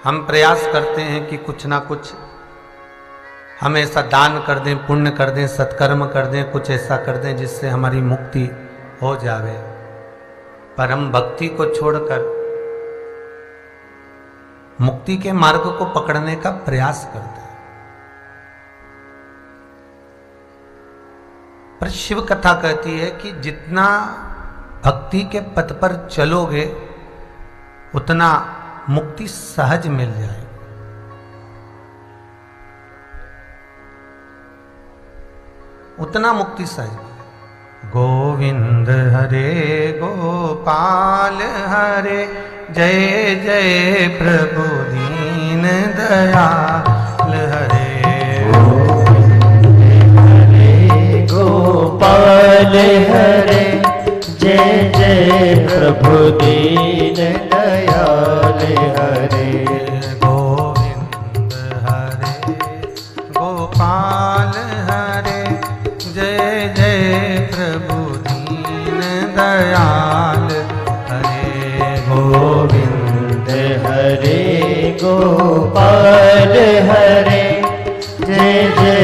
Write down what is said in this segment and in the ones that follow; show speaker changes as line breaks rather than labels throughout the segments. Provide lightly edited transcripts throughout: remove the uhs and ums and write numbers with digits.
हम प्रयास करते हैं कि कुछ ना कुछ हम ऐसा दान कर दें, पुण्य कर दें, सत्कर्म कर दें, कुछ ऐसा कर दें जिससे हमारी मुक्ति हो जावे। पर हम भक्ति को छोड़कर मुक्ति के मार्ग को पकड़ने का प्रयास करते हैं। पर शिव कथा कहती है कि जितना भक्ति के पथ पर चलोगे उतना मुक्ति सहज मिल जाएगी। उतना मुक्ति सहज। गोविंद हरे गोपाल हरे, जय जय प्रभु दीन दयाल हरे।
गोपाल हरे, जय जय प्रभु दीन दयाल हरे।
गोविंद हरे गोपाल हरे, जय जय प्रभु दीन दयाल हरे।
गोविंद हरे गोपाल हरे, जय जय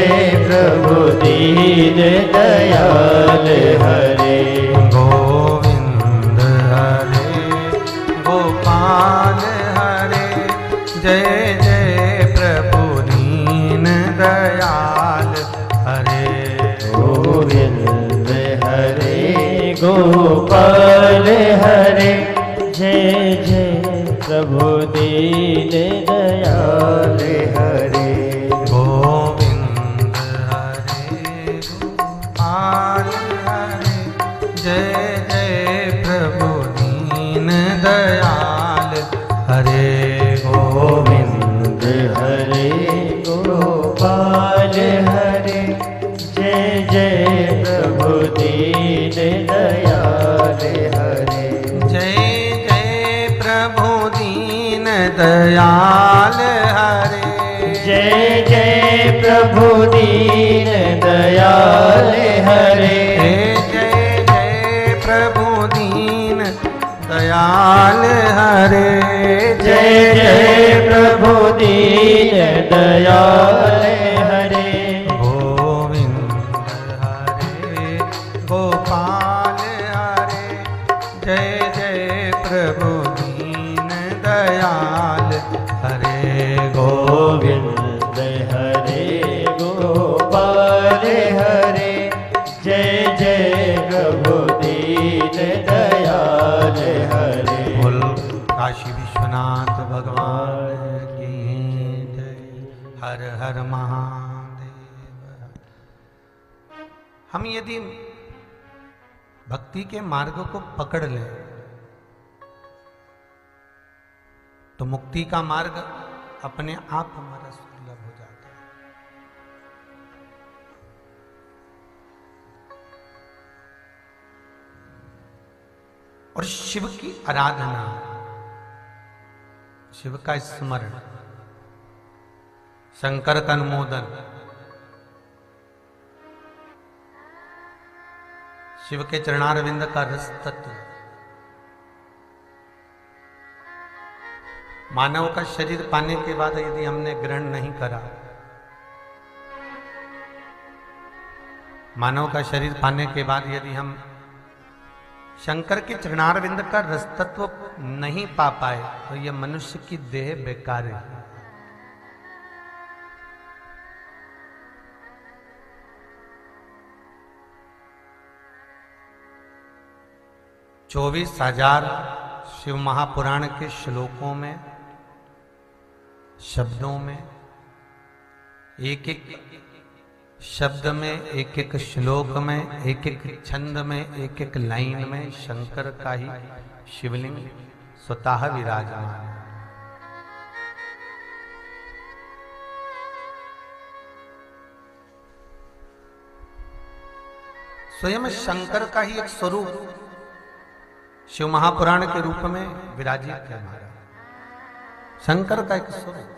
प्रभु दीन दयाल हरे।
गोविंद हरे गोपाल हरे, जय जय प्रभु दीन दयाल हरे।
गोविंद हरे गोपाल हरे, जय जय प्रभु दीन दयाल हरे।
गोविंद हरे गोपाल हरे, जय जय प्रभु दीन दयाल हरे।
गोविंद हरे गोपाल हरे, जय जय प्रभु दीन दयाल हरे।
जय जय प्रभु दीन दयाल हरे।
जय जय प्रभु दीन दयाल हरे।
जय जय प्रभु दीन दयाल हरे।
जय जय प्रभु दीन दयाल हरे।
गोविंद हरे गोपाल हरे, जय जय प्रभु दीन दयाल हरे।
गोविंद हरे गोपाल हरे, जय जय प्रभु दीन दयाल हरे।
बोल काशी विश्वनाथ भगवान की जय। हर हर महादेव। हम यदि भक्ति के मार्ग को पकड़ लें तो मुक्ति का मार्ग अपने आप हमारा सुलभ हो जाता है। और शिव की आराधना, शिव का स्मरण, शंकर का अनुमोदन, शिव के चरणारविंद का रस तत्व, मानव का शरीर पाने के बाद यदि हमने ग्रहण नहीं करा, मानव का शरीर पाने के बाद यदि हम शंकर के चरणारविंद का रस तत्व नहीं पा पाए तो यह मनुष्य की देह बेकार है। चौबीस हजार शिव महापुराण के श्लोकों में, शब्दों में, एक एक शब्द में, एक एक श्लोक में, एक एक छंद में, एक एक लाइन में शंकर का ही शिवलिंग स्वतः विराजमान है। स्वयं शंकर का ही एक स्वरूप शिव महापुराण के रूप में विराजित है महाराज। शंकर का एक स्वरूप।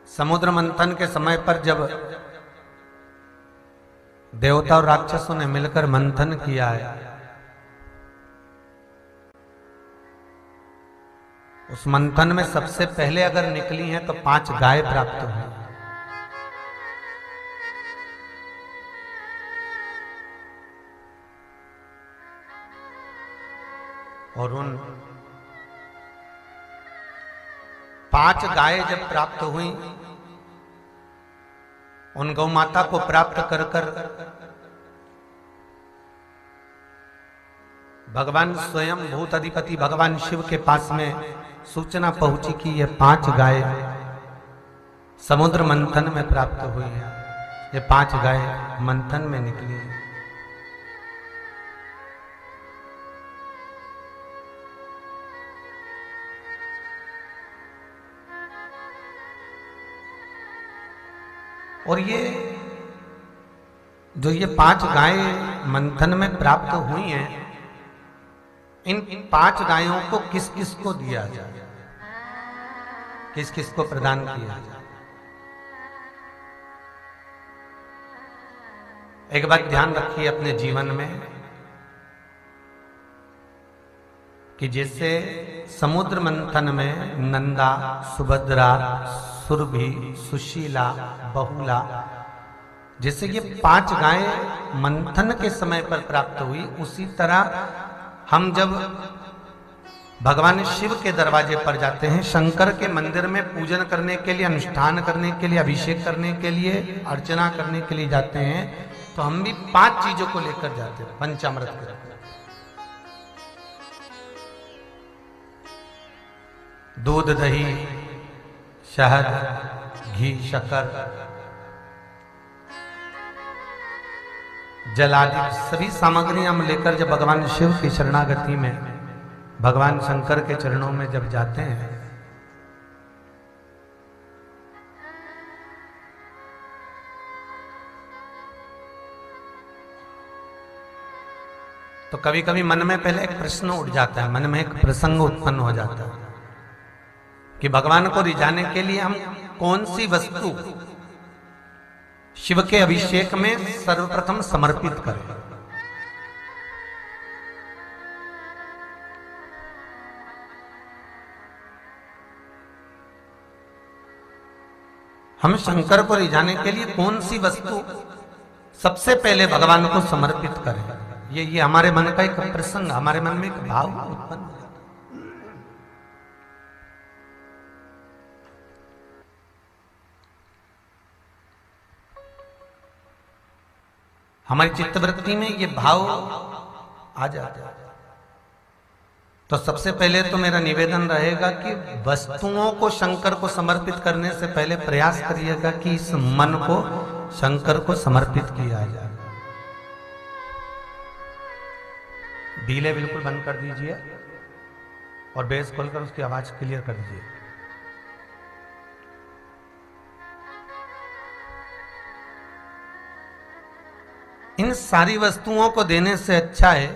समुद्र मंथन के समय पर जब देवता और राक्षसों ने मिलकर मंथन किया है। उस मंथन में सबसे पहले अगर निकली हैं तो 5 गाय प्राप्त हुई। और उन 5 गाय जब प्राप्त हुई, उन गौ माता को प्राप्त कर कर भगवान स्वयं भूत अधिपति भगवान शिव के पास में सूचना पहुंची कि ये 5 गाय समुद्र मंथन में प्राप्त हुई है। ये 5 गाय मंथन में निकली है। और ये जो ये 5 गाय मंथन में प्राप्त हुई हैं, इन 5 गायों को किस किस को दिया जाए, किस किस को प्रदान किया जाए। एक बात ध्यान रखिए अपने जीवन में कि जैसे समुद्र मंथन में नंदा, सुभद्रा, सुरभि, सुशीला, बहुला, जैसे ये 5 गाय मंथन के समय पर प्राप्त हुई, उसी तरह हम जब भगवान शिव के दरवाजे पर जाते हैं, शंकर के मंदिर में पूजन करने के लिए, अनुष्ठान करने के लिए, अभिषेक करने के लिए, अर्चना करने के लिए जाते हैं, तो हम भी 5 चीजों को लेकर जाते हैं पंचामृत के। दूध, दही, शहद, घी, शक्कर, जल आदि सभी सामग्रियां हम लेकर जब भगवान शिव की शरणागति में, भगवान शंकर के चरणों में जब जाते हैं, तो कभी कभी मन में पहले एक प्रश्न उठ जाता है, मन में एक प्रसंग उत्पन्न हो जाता है कि भगवान को रिझाने के लिए हम कौन सी वस्तु शिव के अभिषेक में सर्वप्रथम समर्पित करें। हम शंकर को रिझाने के लिए कौन सी वस्तु सबसे पहले भगवान को समर्पित करें। ये हमारे मन का एक प्रसंग, हमारे मन में एक भाव उत्पन्न हो। हमारी चित्तवृत्ति में ये भाव आ जाता है। तो सबसे पहले तो मेरा निवेदन रहेगा कि वस्तुओं को शंकर को समर्पित करने से पहले प्रयास करिएगा कि इस मन को शंकर को समर्पित किया जाए। डीले बिल्कुल बंद कर दीजिए और बेस खोलकर उसकी आवाज क्लियर कर दीजिए। इन सारी वस्तुओं को देने से अच्छा है,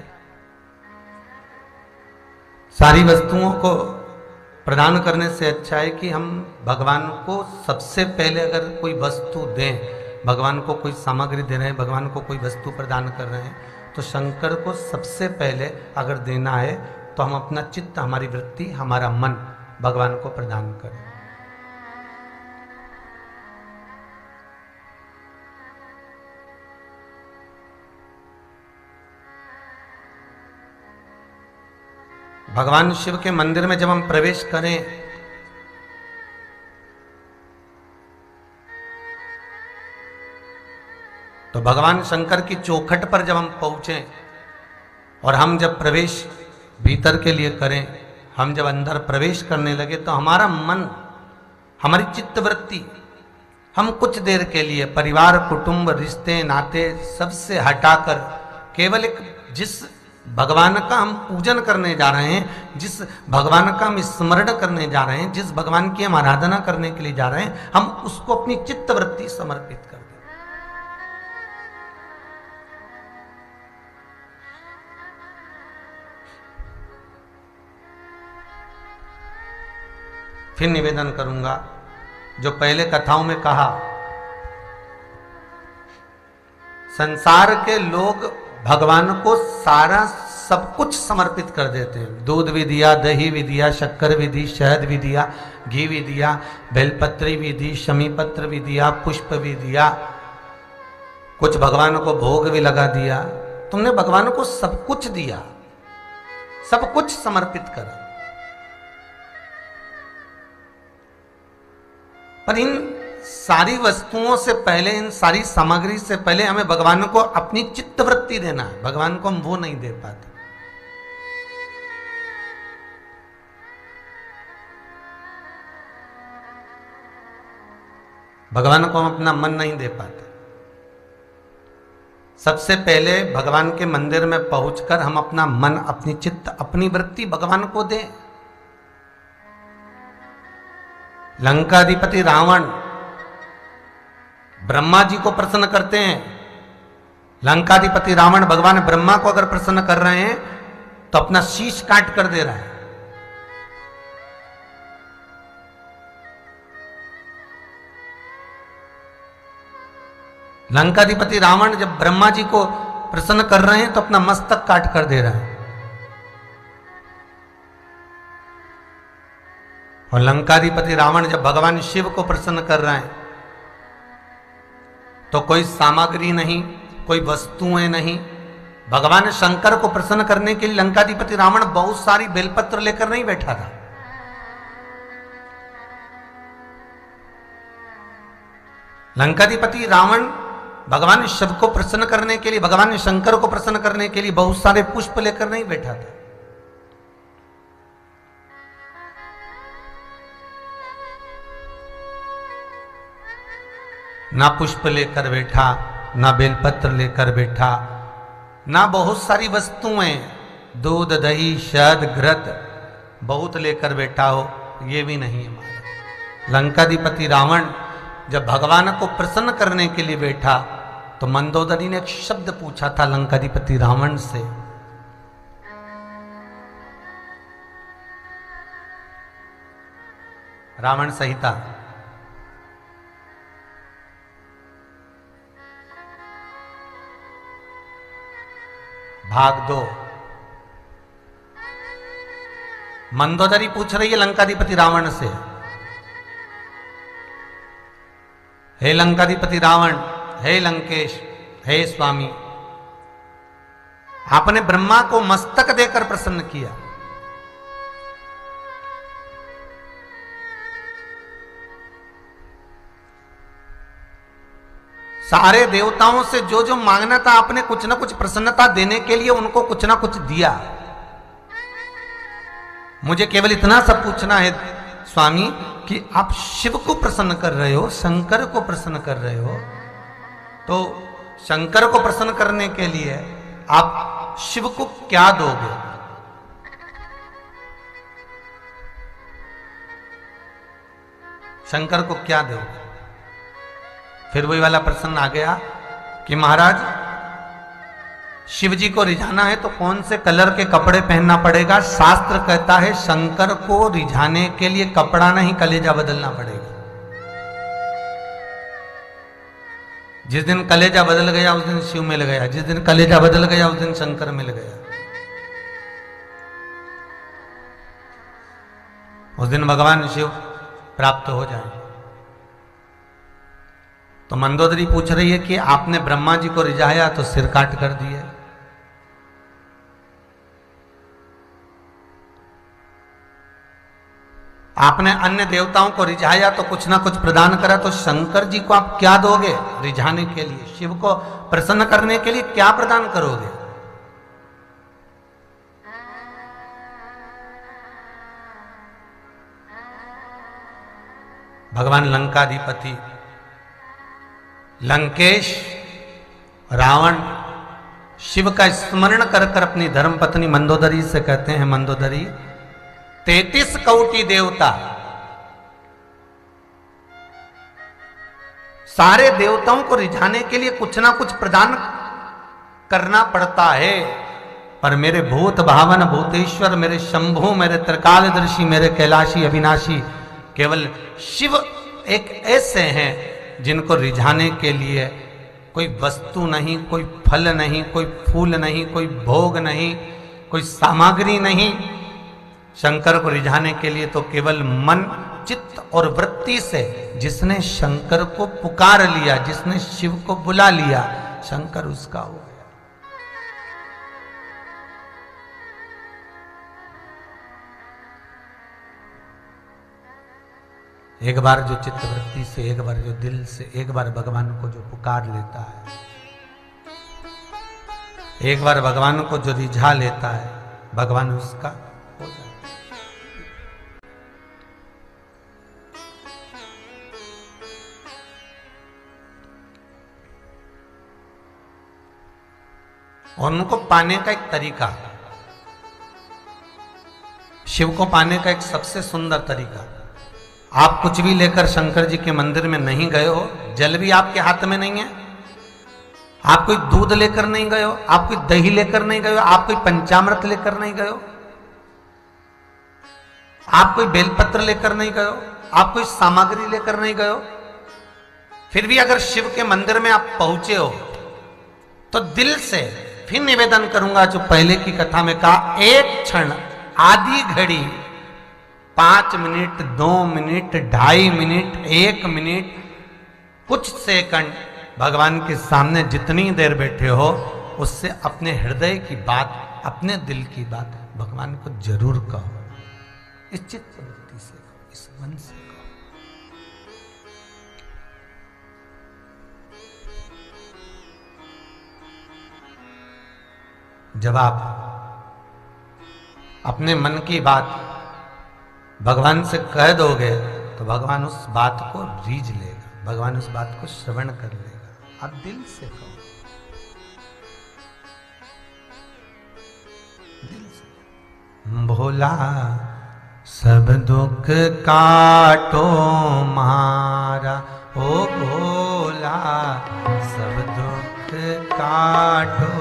सारी वस्तुओं को प्रदान करने से अच्छा है कि हम भगवान को सबसे पहले अगर कोई वस्तु दें, भगवान को कोई सामग्री दे रहे हैं, भगवान को कोई वस्तु प्रदान कर रहे हैं, तो शंकर को सबसे पहले अगर देना है तो हम अपना चित्त, हमारी वृत्ति, हमारा मन भगवान को प्रदान करें। भगवान शिव के मंदिर में जब हम प्रवेश करें तो भगवान शंकर की चौखट पर जब हम पहुंचे और हम जब प्रवेश भीतर के लिए करें, हम जब अंदर प्रवेश करने लगे तो हमारा मन, हमारी चित्तवृत्ति, हम कुछ देर के लिए परिवार, कुटुंब, रिश्ते, नाते सबसे हटाकर केवल एक जिस भगवान का हम पूजन करने जा रहे हैं, जिस भगवान का हम स्मरण करने जा रहे हैं, जिस भगवान की हम आराधना करने के लिए जा रहे हैं, हम उसको अपनी चित्तवृत्ति समर्पित कर दें। फिर निवेदन करूंगा, जो पहले कथाओं में कहा, संसार के लोग भगवान को सारा सब कुछ समर्पित कर देते हैं। दूध भी दिया, दही भी दिया, शक्कर भी दी, शहद भी दिया, घी भी दिया, बेलपत्री भी दी, शमीपत्र भी दिया, पुष्प भी दिया, कुछ भगवान को भोग भी लगा दिया। तुमने भगवान को सब कुछ दिया, सब कुछ समर्पित करा, पर इन सारी वस्तुओं से पहले, इन सारी सामग्री से पहले हमें भगवान को अपनी चित्तवृत्ति देना है। भगवान को हम वो नहीं दे पाते। भगवान को हम अपना मन नहीं दे पाते। सबसे पहले भगवान के मंदिर में पहुंचकर हम अपना मन, अपनी चित्त, अपनी वृत्ति भगवान को दें। लंकाधिपति रावण ब्रह्मा जी को प्रसन्न करते हैं। लंकाधिपति रावण भगवान ब्रह्मा को अगर प्रसन्न कर रहे हैं तो अपना शीश काट कर दे रहा है। लंकाधिपति रावण जब ब्रह्मा जी को प्रसन्न कर रहे हैं तो अपना मस्तक काट कर दे रहा है। और लंकाधिपति रावण जब भगवान शिव को प्रसन्न कर रहे हैं तो कोई सामग्री नहीं, कोई वस्तुएं नहीं। भगवान शंकर को प्रसन्न करने के लिए लंकाधिपति रावण बहुत सारी बेलपत्र लेकर नहीं बैठा था। लंकाधिपति रावण भगवान शिव को प्रसन्न करने के लिए, भगवान शंकर को प्रसन्न करने के लिए बहुत सारे पुष्प लेकर नहीं बैठा था। ना पुष्प लेकर बैठा, ना बेलपत्र लेकर बैठा, ना बहुत सारी वस्तुएं, दूध, दही, शहद, घृत बहुत लेकर बैठा हो, ये भी नहीं है हमारा। लंकाधिपति रावण जब भगवान को प्रसन्न करने के लिए बैठा तो मंदोदरी ने एक शब्द पूछा था लंकाधिपति रावण से। रावण संहिता भाग 2। मंदोदरी पूछ रही है लंकाधिपति रावण से, हे लंकाधिपति रावण, हे लंकेश, हे स्वामी, आपने ब्रह्मा को मस्तक देकर प्रसन्न किया, सारे देवताओं से जो जो मांगना था आपने कुछ ना कुछ प्रसन्नता देने के लिए उनको कुछ ना कुछ दिया। मुझे केवल इतना सब पूछना है स्वामी कि आप शिव को प्रसन्न कर रहे हो, शंकर को प्रसन्न कर रहे हो, तो शंकर को प्रसन्न करने के लिए आप शिव को क्या दोगे? शंकर को क्या दोगे? फिर वही वाला प्रश्न आ गया कि महाराज शिव जी को रिझाना है तो कौन से कलर के कपड़े पहनना पड़ेगा? शास्त्र कहता है शंकर को रिझाने के लिए कपड़ा नहीं कलेजा बदलना पड़ेगा। जिस दिन कलेजा बदल गया उस दिन शिव मिल गया, जिस दिन कलेजा बदल गया उस दिन शंकर मिल गया, उस दिन भगवान शिव प्राप्त हो जाए। तो मंदोदरी पूछ रही है कि आपने ब्रह्मा जी को रिझाया तो सिर काट कर दिए, आपने अन्य देवताओं को रिझाया तो कुछ ना कुछ प्रदान करा, तो शंकर जी को आप क्या दोगे रिझाने के लिए? शिव को प्रसन्न करने के लिए क्या प्रदान करोगे? भगवान लंकाधिपति लंकेश रावण शिव का स्मरण कर कर अपनी धर्मपत्नी मंदोदरी से कहते हैं, मंदोदरी 33 कोटि देवता, सारे देवताओं को रिझाने के लिए कुछ ना कुछ प्रदान करना पड़ता है, पर मेरे भूत भावन भूतेश्वर, मेरे शंभु, मेरे त्रिकालदर्शी, मेरे कैलाशी अविनाशी केवल शिव एक ऐसे हैं जिनको रिझाने के लिए कोई वस्तु नहीं, कोई फल नहीं, कोई फूल नहीं, कोई भोग नहीं, कोई सामग्री नहीं। शंकर को रिझाने के लिए तो केवल मन, चित्त और वृत्ति से जिसने शंकर को पुकार लिया, जिसने शिव को बुला लिया, शंकर उसका हो गया। एक बार जो चित्तवृत्ति से, एक बार जो दिल से, एक बार भगवान को जो पुकार लेता है, एक बार भगवान को जो रिझा लेता है, भगवान उसका हो जाता है। और उनको पाने का एक तरीका, शिव को पाने का एक सबसे सुंदर तरीका, आप कुछ भी लेकर शंकर जी के मंदिर में नहीं गए हो, जल भी आपके हाथ में नहीं है, आप कोई दूध लेकर नहीं गए हो, आप कोई दही लेकर नहीं गए हो, आप कोई पंचामृत लेकर नहीं गए हो, आप कोई बेलपत्र लेकर नहीं गए हो, आप कोई सामग्री लेकर नहीं गए हो, फिर भी अगर शिव के मंदिर में आप पहुंचे हो तो दिल से फिर निवेदन करूंगा, जो पहले की कथा में कहा, एक क्षण, आधी घड़ी, 5 मिनट, 2 मिनट, 2.5 मिनट, 1 मिनट, कुछ सेकंड भगवान के सामने जितनी देर बैठे हो, उससे अपने हृदय की बात, अपने दिल की बात भगवान को जरूर कहो। इस चित्तवृत्ति से, इस मन से कहो। जब आप अपने मन की बात भगवान से कह दोगे तो भगवान उस बात को रीझ लेगा, भगवान उस बात को श्रवण कर लेगा। आप दिल से कहो, दिल से। भोला सब दुख काटो मारा, ओ भोला सब दुख काटो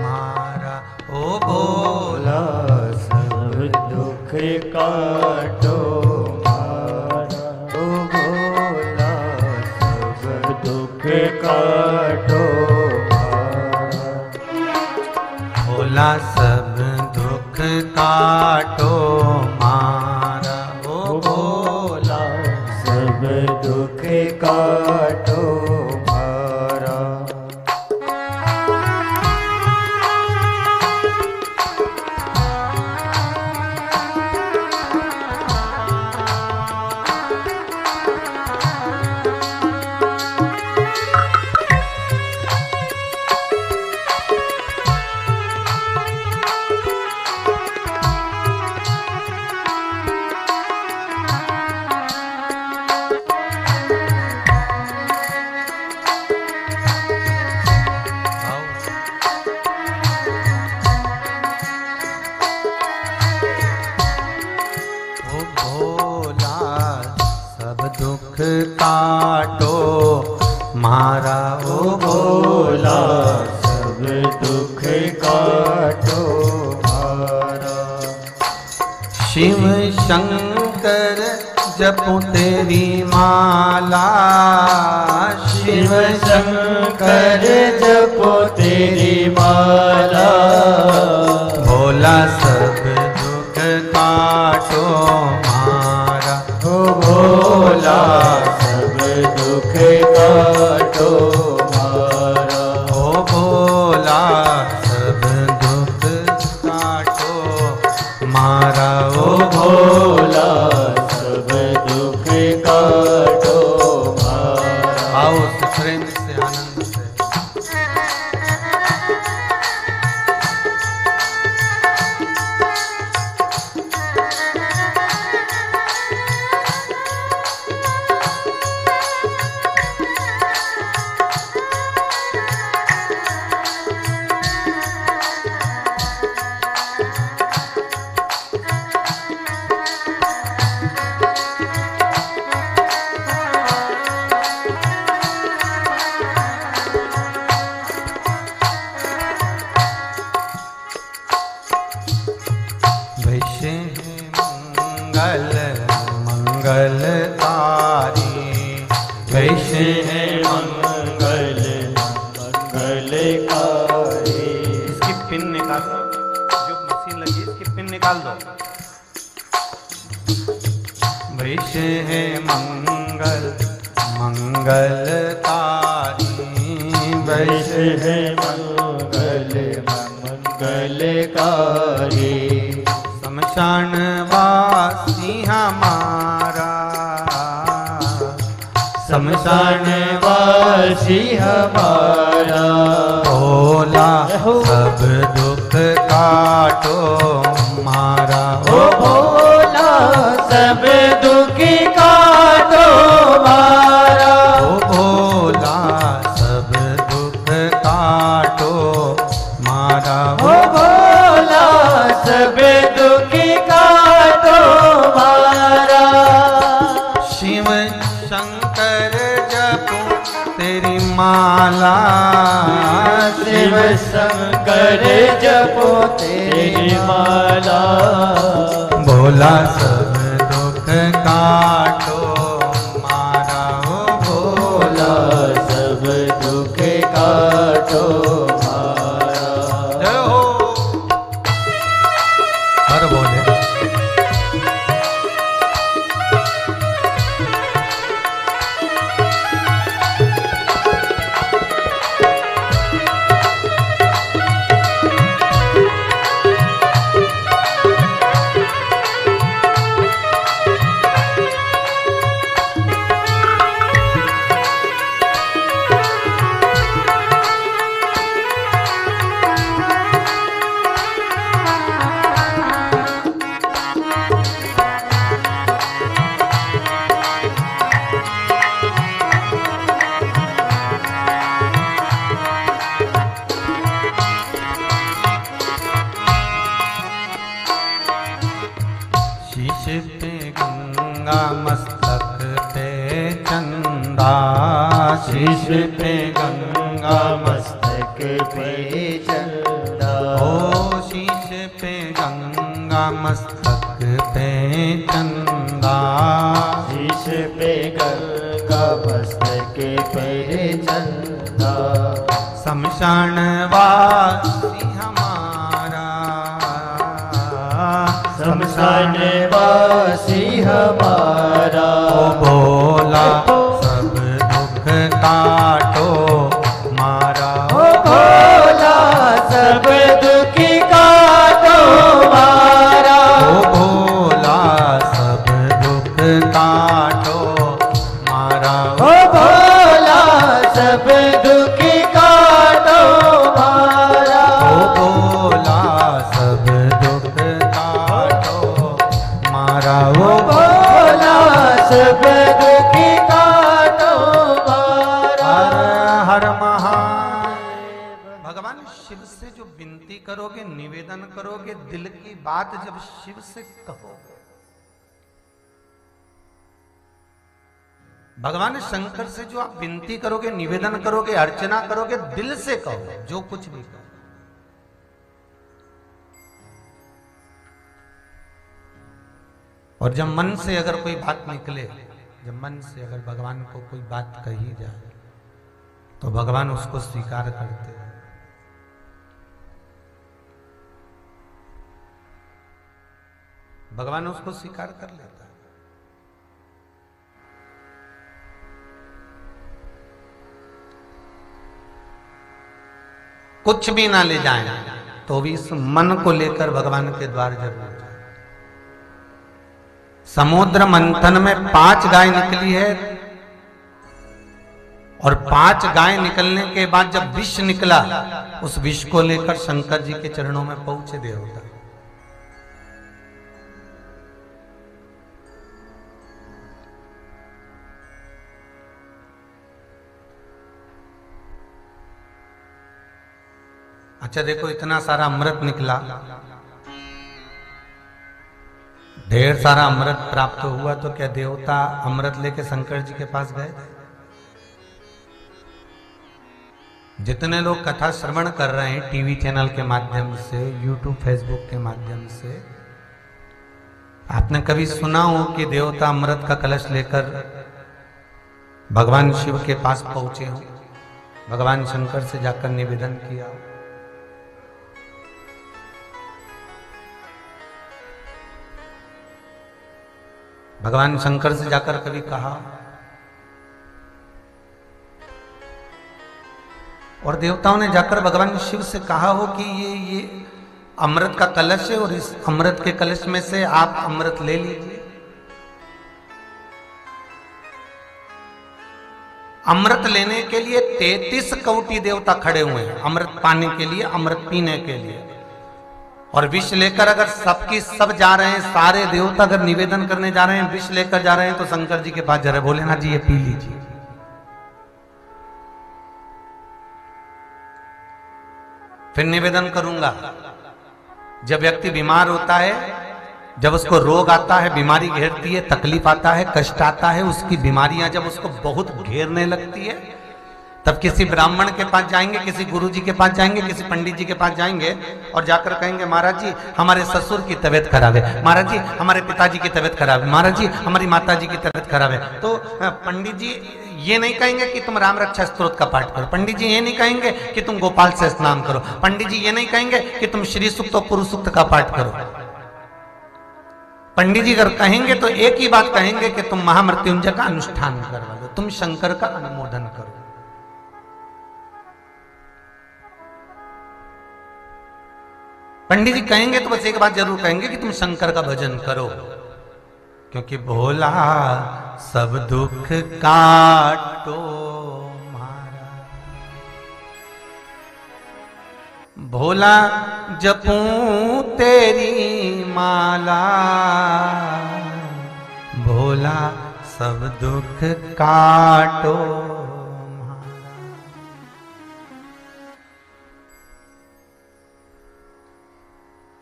मारा, ओ भोला
सब दुख काटो मारा, ओ भोला सब दुख काटो मारा।
भोला सब दुख काटो मारा, ओ भोला
सब दुख काटो मारा।
दुख काटो मारा, ओ
भोला सब दुख काटो मारा।
शिव शंकर जपो तेरी माला,
शिव शंकर जपो तेरी माला।
भोला सब दुख काटो मारा,
ओ भोला सब दुख काटो मारा।
ओ भोला सब दुख काटो मारा,
ओ भोला सब दुख काटो मारा।
आओ प्रेम से, आनंद से।
मंगलकारी।
इसकी पिन निकालो, जो मशीन लगी है इसकी पिन निकाल दो। वृष है मंगल मंगलकारी,
वृष है मंगलकारी।
शमशान वासी हमारा,
शमशान वासी हमारा।
भोला सब दुख काटो मारा,
ओ भोला सब दुख काटो मारा।
ओ भोला सब दुख काटो मारा,
ओ भोला सब दुख काटो मारा।
शिव शंकर जपो तेरी माला,
शिव शंकर जपो तेरी माला।
भोला सब दुख काटो मारा, ओ
भोला सब दुख काटो मारा।
जय हो। हर बोले शीश पे गंगा मस्तक पे चंदा, शीश पे गंगा
मस्तक पे चंदा।
ओ शीश पे गंगा मस्तक पे चंदा,
शीश पे गंगा मस्तक पे चंदा।
शमशान वासी हमारा,
शमशान वासी हमारा।
ओ भोला सब दुख काटो मारा,
ओ भोला सब दुख काटो मारा।
ओ भोला सब दुख काटो मारा,
ओ भोला सब दुख काटो मारा।
ओ भोला सब दुख काटो मारा, ओ
भोला सब दुख काटो मारा।
हर महादेव। भगवान शिव से जो विनती करोगे, निवेदन करोगे, दिल की बात जब शिव से कहोगे, भगवान शंकर से जो आप विनती करोगे, निवेदन करोगे, अर्चना करोगे, दिल से कहो, जो कुछ भी कहो। और जब मन से अगर कोई बात निकले, जब मन से अगर भगवान को कोई बात कही जाए, तो भगवान उसको स्वीकार करते हैं। भगवान उसको स्वीकार कर लेता है। कुछ भी ना ले जाएं, तो भी इस मन को लेकर भगवान के द्वार जरूर जाए। समुद्र मंथन में 5 गाय निकली है, और 5 गाय निकलने के बाद जब विष निकला, उस विष को लेकर शंकर जी के चरणों में पहुंचे देवता। अच्छा देखो, इतना सारा अमृत निकला, ढेर सारा अमृत प्राप्त हुआ, तो क्या देवता अमृत लेके शंकर जी के पास गए? जितने लोग कथा श्रवण कर रहे हैं टीवी चैनल के माध्यम से, यूट्यूब फेसबुक के माध्यम से, आपने कभी सुना हो कि देवता अमृत का कलश लेकर भगवान शिव के पास पहुंचे हो? भगवान शंकर से जाकर निवेदन किया। भगवान शंकर से जाकर कभी कहा, और देवताओं ने जाकर भगवान शिव से कहा हो कि ये अमृत का कलश है और इस अमृत के कलश में से आप अमृत ले लीजिए। अमृत लेने के लिए 33 कौटी देवता खड़े हुए हैं, अमृत पाने के लिए, अमृत पीने के लिए। और विष लेकर अगर सबकी सब जा रहे हैं, सारे देवता अगर निवेदन करने जा रहे हैं, विष लेकर जा रहे हैं, तो शंकर जी के पास जा रहे, भोलेनाथ जी ये पी लीजिए। फिर निवेदन करूंगा, जब व्यक्ति बीमार होता है, जब उसको रोग आता है, बीमारी घेरती है, तकलीफ आता है, कष्ट आता है, उसकी बीमारियां जब उसको बहुत घेरने लगती है, तब किसी ब्राह्मण के पास जाएंगे, किसी गुरु जी के पास जाएंगे, किसी पंडित जी के पास जाएंगे और जाकर कहेंगे, महाराज जी हमारे ससुर की तबीयत खराब है, महाराज जी हमारे पिताजी की तबीयत खराब है, महाराज जी हमारी माता जी की तबीयत खराब है। तो पंडित जी ये नहीं कहेंगे कि तुम राम रक्षा स्तोत्र का पाठ करो, पंडित जी ये नहीं कहेंगे कि तुम गोपाल से स्नान करो, पंडित जी ये नहीं कहेंगे कि तुम श्री सूक्त और पुरुष सूक्त का पाठ करो। पंडित जी अगर कहेंगे तो एक ही बात कहेंगे कि तुम महामृत्युंजय का अनुष्ठान करवा लो, तुम शंकर का अनुमोदन करो। पंडित जी कहेंगे तो बस एक बात जरूर कहेंगे कि तुम शंकर का भजन करो, क्योंकि भोला सब दुख काटो मारा, भोला जपूं तेरी माला, भोला सब दुख काटो मारा।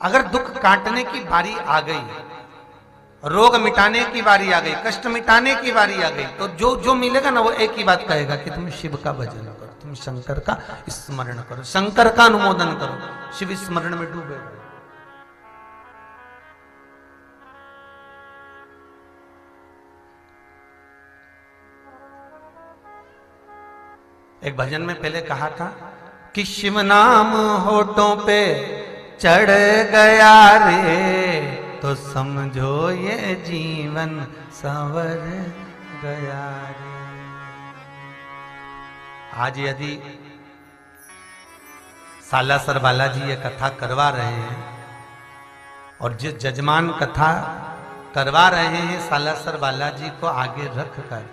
अगर दुख काटने की बारी आ गई, रोग मिटाने की बारी आ गई, कष्ट मिटाने की बारी आ गई, तो जो जो मिलेगा ना वो एक ही बात कहेगा कि तुम शिव का भजन करो, तुम शंकर का स्मरण करो, शंकर का अनुमोदन करो, शिव स्मरण में डूबे रहो। एक भजन में पहले कहा था कि शिव नाम होठों पे चढ़ गया रे, तो समझो ये जीवन संवर गया रे। आज यदि सालासर बालाजी ये कथा करवा रहे हैं और जिस जजमान कथा करवा रहे हैं सालासर बालाजी को आगे रख कर,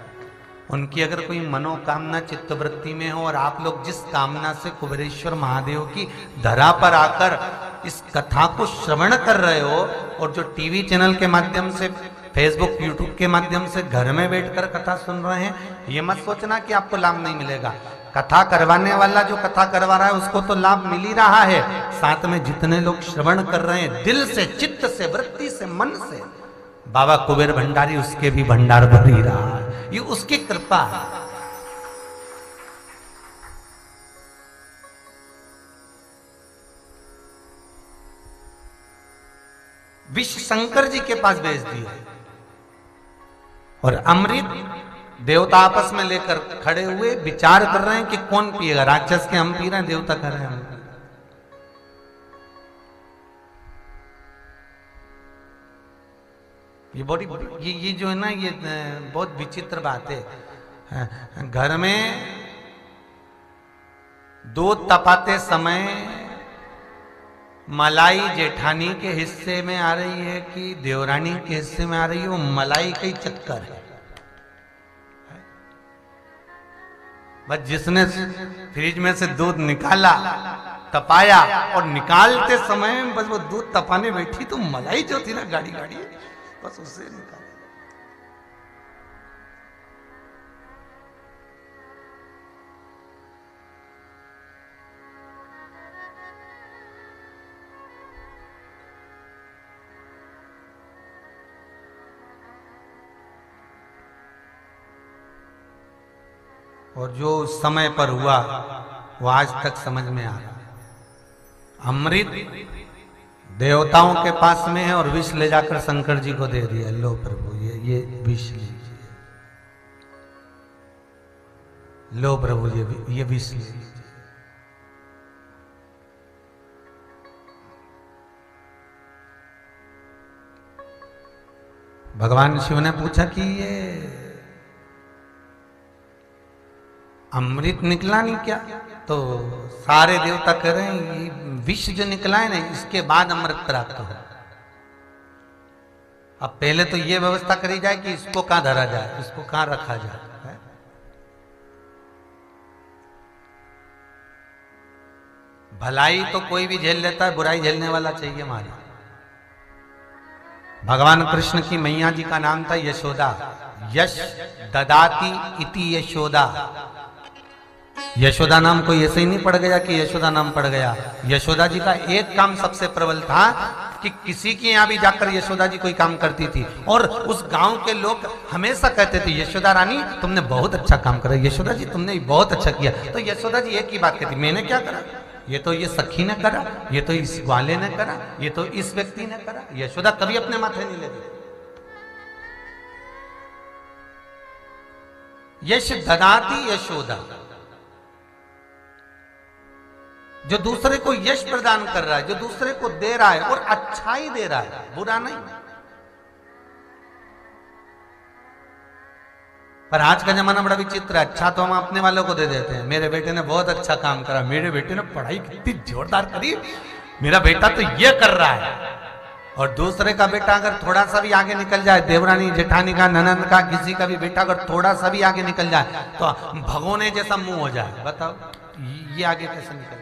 उनकी अगर कोई मनोकामना चित्तवृत्ति में हो और आप लोग जिस कामना से कुबेरेश्वर महादेव की धरा पर आकर इस कथा को श्रवण कर रहे हो, और जो टीवी चैनल के माध्यम से, फेसबुक यूट्यूब के माध्यम से घर में बैठकर कथा सुन रहे हैं, ये मत सोचना कि आपको लाभ नहीं मिलेगा। कथा करवाने वाला जो कथा करवा रहा है उसको तो लाभ मिल ही रहा है, साथ में जितने लोग श्रवण कर रहे हैं दिल से, चित्त से, वृत्ति से, मन से, बाबा कुबेर भंडारी उसके भी भंडार भर ही रहा है, ये उसकी कृपा है। विष शंकर जी के पास भेज दिया और अमृत देवता आपस में लेकर खड़े हुए विचार कर रहे हैं कि कौन पिएगा, राक्षस के हम पी रहे हैं, देवता कर रहे हैं हम। ये जो है ना, ये बहुत विचित्र बात है। घर में दूध तपाते समय मलाई जेठानी के हिस्से में आ रही है कि देवरानी के हिस्से में आ रही है, वो मलाई का ही चक्कर है। बस जिसने फ्रिज में से दूध निकाला, तपाया, और निकालते समय बस वो दूध तपाने बैठी तो मलाई जो थी ना गाड़ी गाड़ी बस उससे निकाल। और जो समय पर हुआ वो आज तक समझ में आ रहा। अमृत देवताओं के पास में है और विष ले जाकर शंकर जी को दे दिया, लो प्रभु ये विष लीजिए। लो प्रभु ये विष ले लीजिए। भगवान शिव ने पूछा कि ये अमृत निकला नहीं क्या? तो सारे देवता कह रहे हैं ये विष जो निकला है ना, इसके बाद अमृत प्राप्त हो। अब पहले तो ये व्यवस्था करी जाए कि इसको कहां धरा जाए, इसको कहां रखा जाए। भलाई तो कोई भी झेल लेता है, बुराई झेलने वाला चाहिए हमारे। भगवान कृष्ण की मैया जी का नाम था यशोदा। यश ददाती इति यशोदा। यशोदा नाम कोई ऐसे ही नहीं पड़ गया कि यशोदा नाम पड़ गया। यशोदा जी का एक काम सबसे प्रबल था कि किसी के यहां भी जाकर यशोदा जी कोई काम करती थी और उस गांव के लोग हमेशा कहते थे यशोदा रानी तुमने बहुत अच्छा काम करा, यशोदा जी तुमने बहुत अच्छा किया। तो यशोदा जी एक ही बात कहती, मैंने क्या करा, ये तो ये सखी ने करा, ये तो इस ग्वाले ने करा, ये तो इस व्यक्ति ने करा। यशोदा कभी अपने माथे नहीं लेती। यश ददाती यशोदा, जो दूसरे को यश प्रदान कर रहा है, जो दूसरे को दे रहा है और अच्छा ही दे रहा है, बुरा नहीं। पर आज का जमाना बड़ा विचित्र है। अच्छा तो हम अपने वालों को दे देते हैं, मेरे बेटे ने बहुत अच्छा काम करा, मेरे बेटे ने पढ़ाई कितनी जोरदार करी, मेरा बेटा तो ये कर रहा है। और दूसरे का बेटा अगर थोड़ा सा भी आगे निकल जाए, देवरानी जेठानी का, ननंद का, किसी का भी बेटा अगर थोड़ा सा भी आगे निकल जाए तो भगोने जैसा मुंह हो जाए। बताओ ये आगे कैसे निकल।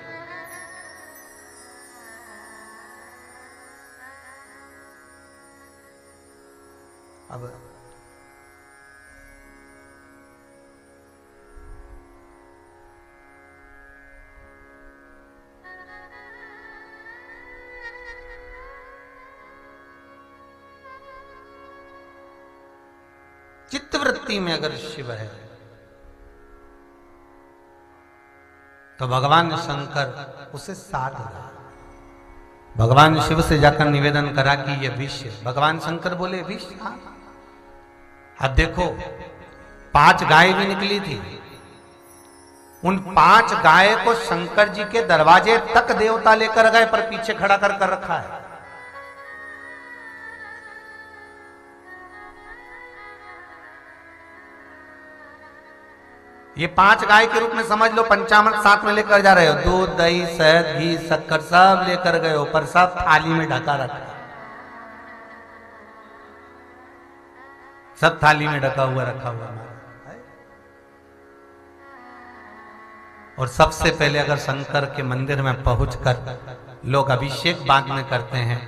अब चित्तवृत्ति में अगर शिव है तो भगवान शंकर उसे साध रहा। भगवान शिव से जाकर निवेदन करा कि ये विष है। भगवान शंकर बोले विष? हाँ। अब देखो 5 गाय भी निकली थी, उन 5 गाय को शंकर जी के दरवाजे तक देवता लेकर गए, पर पीछे खड़ा कर रखा है। ये 5 गाय के रूप में समझ लो, पंचामृत साथ में लेकर जा रहे हो, दूध, दही, शहद, घी, शक्कर सब लेकर गए हो, पर सब थाली में ढका रखा, सब थाली में ढका हुआ रखा हुआ। और सबसे पहले अगर शंकर के मंदिर में पहुंचकर लोग अभिषेक बाद में करते हैं,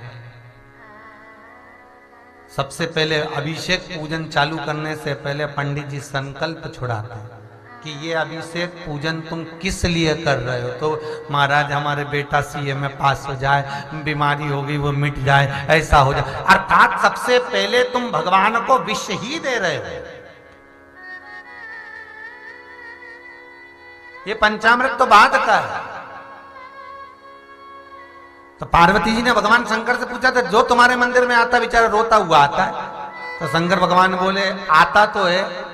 सबसे पहले अभिषेक पूजन चालू करने से पहले पंडित जी संकल्प छुड़ाते हैं कि ये अभिषेक पूजन तुम किस लिए कर रहे हो। तो महाराज हमारे बेटा सीए में पास हो जाए, बीमारी होगी वो मिट जाए, ऐसा हो जाए। अर्थात सबसे पहले तुम भगवान को विष ही दे रहे हो। ये पंचामृत तो बाद का है। तो पार्वती जी ने भगवान शंकर से पूछा था, जो तुम्हारे मंदिर में आता बेचारा रोता हुआ आता है? तो शंकर भगवान बोले, आता तो है,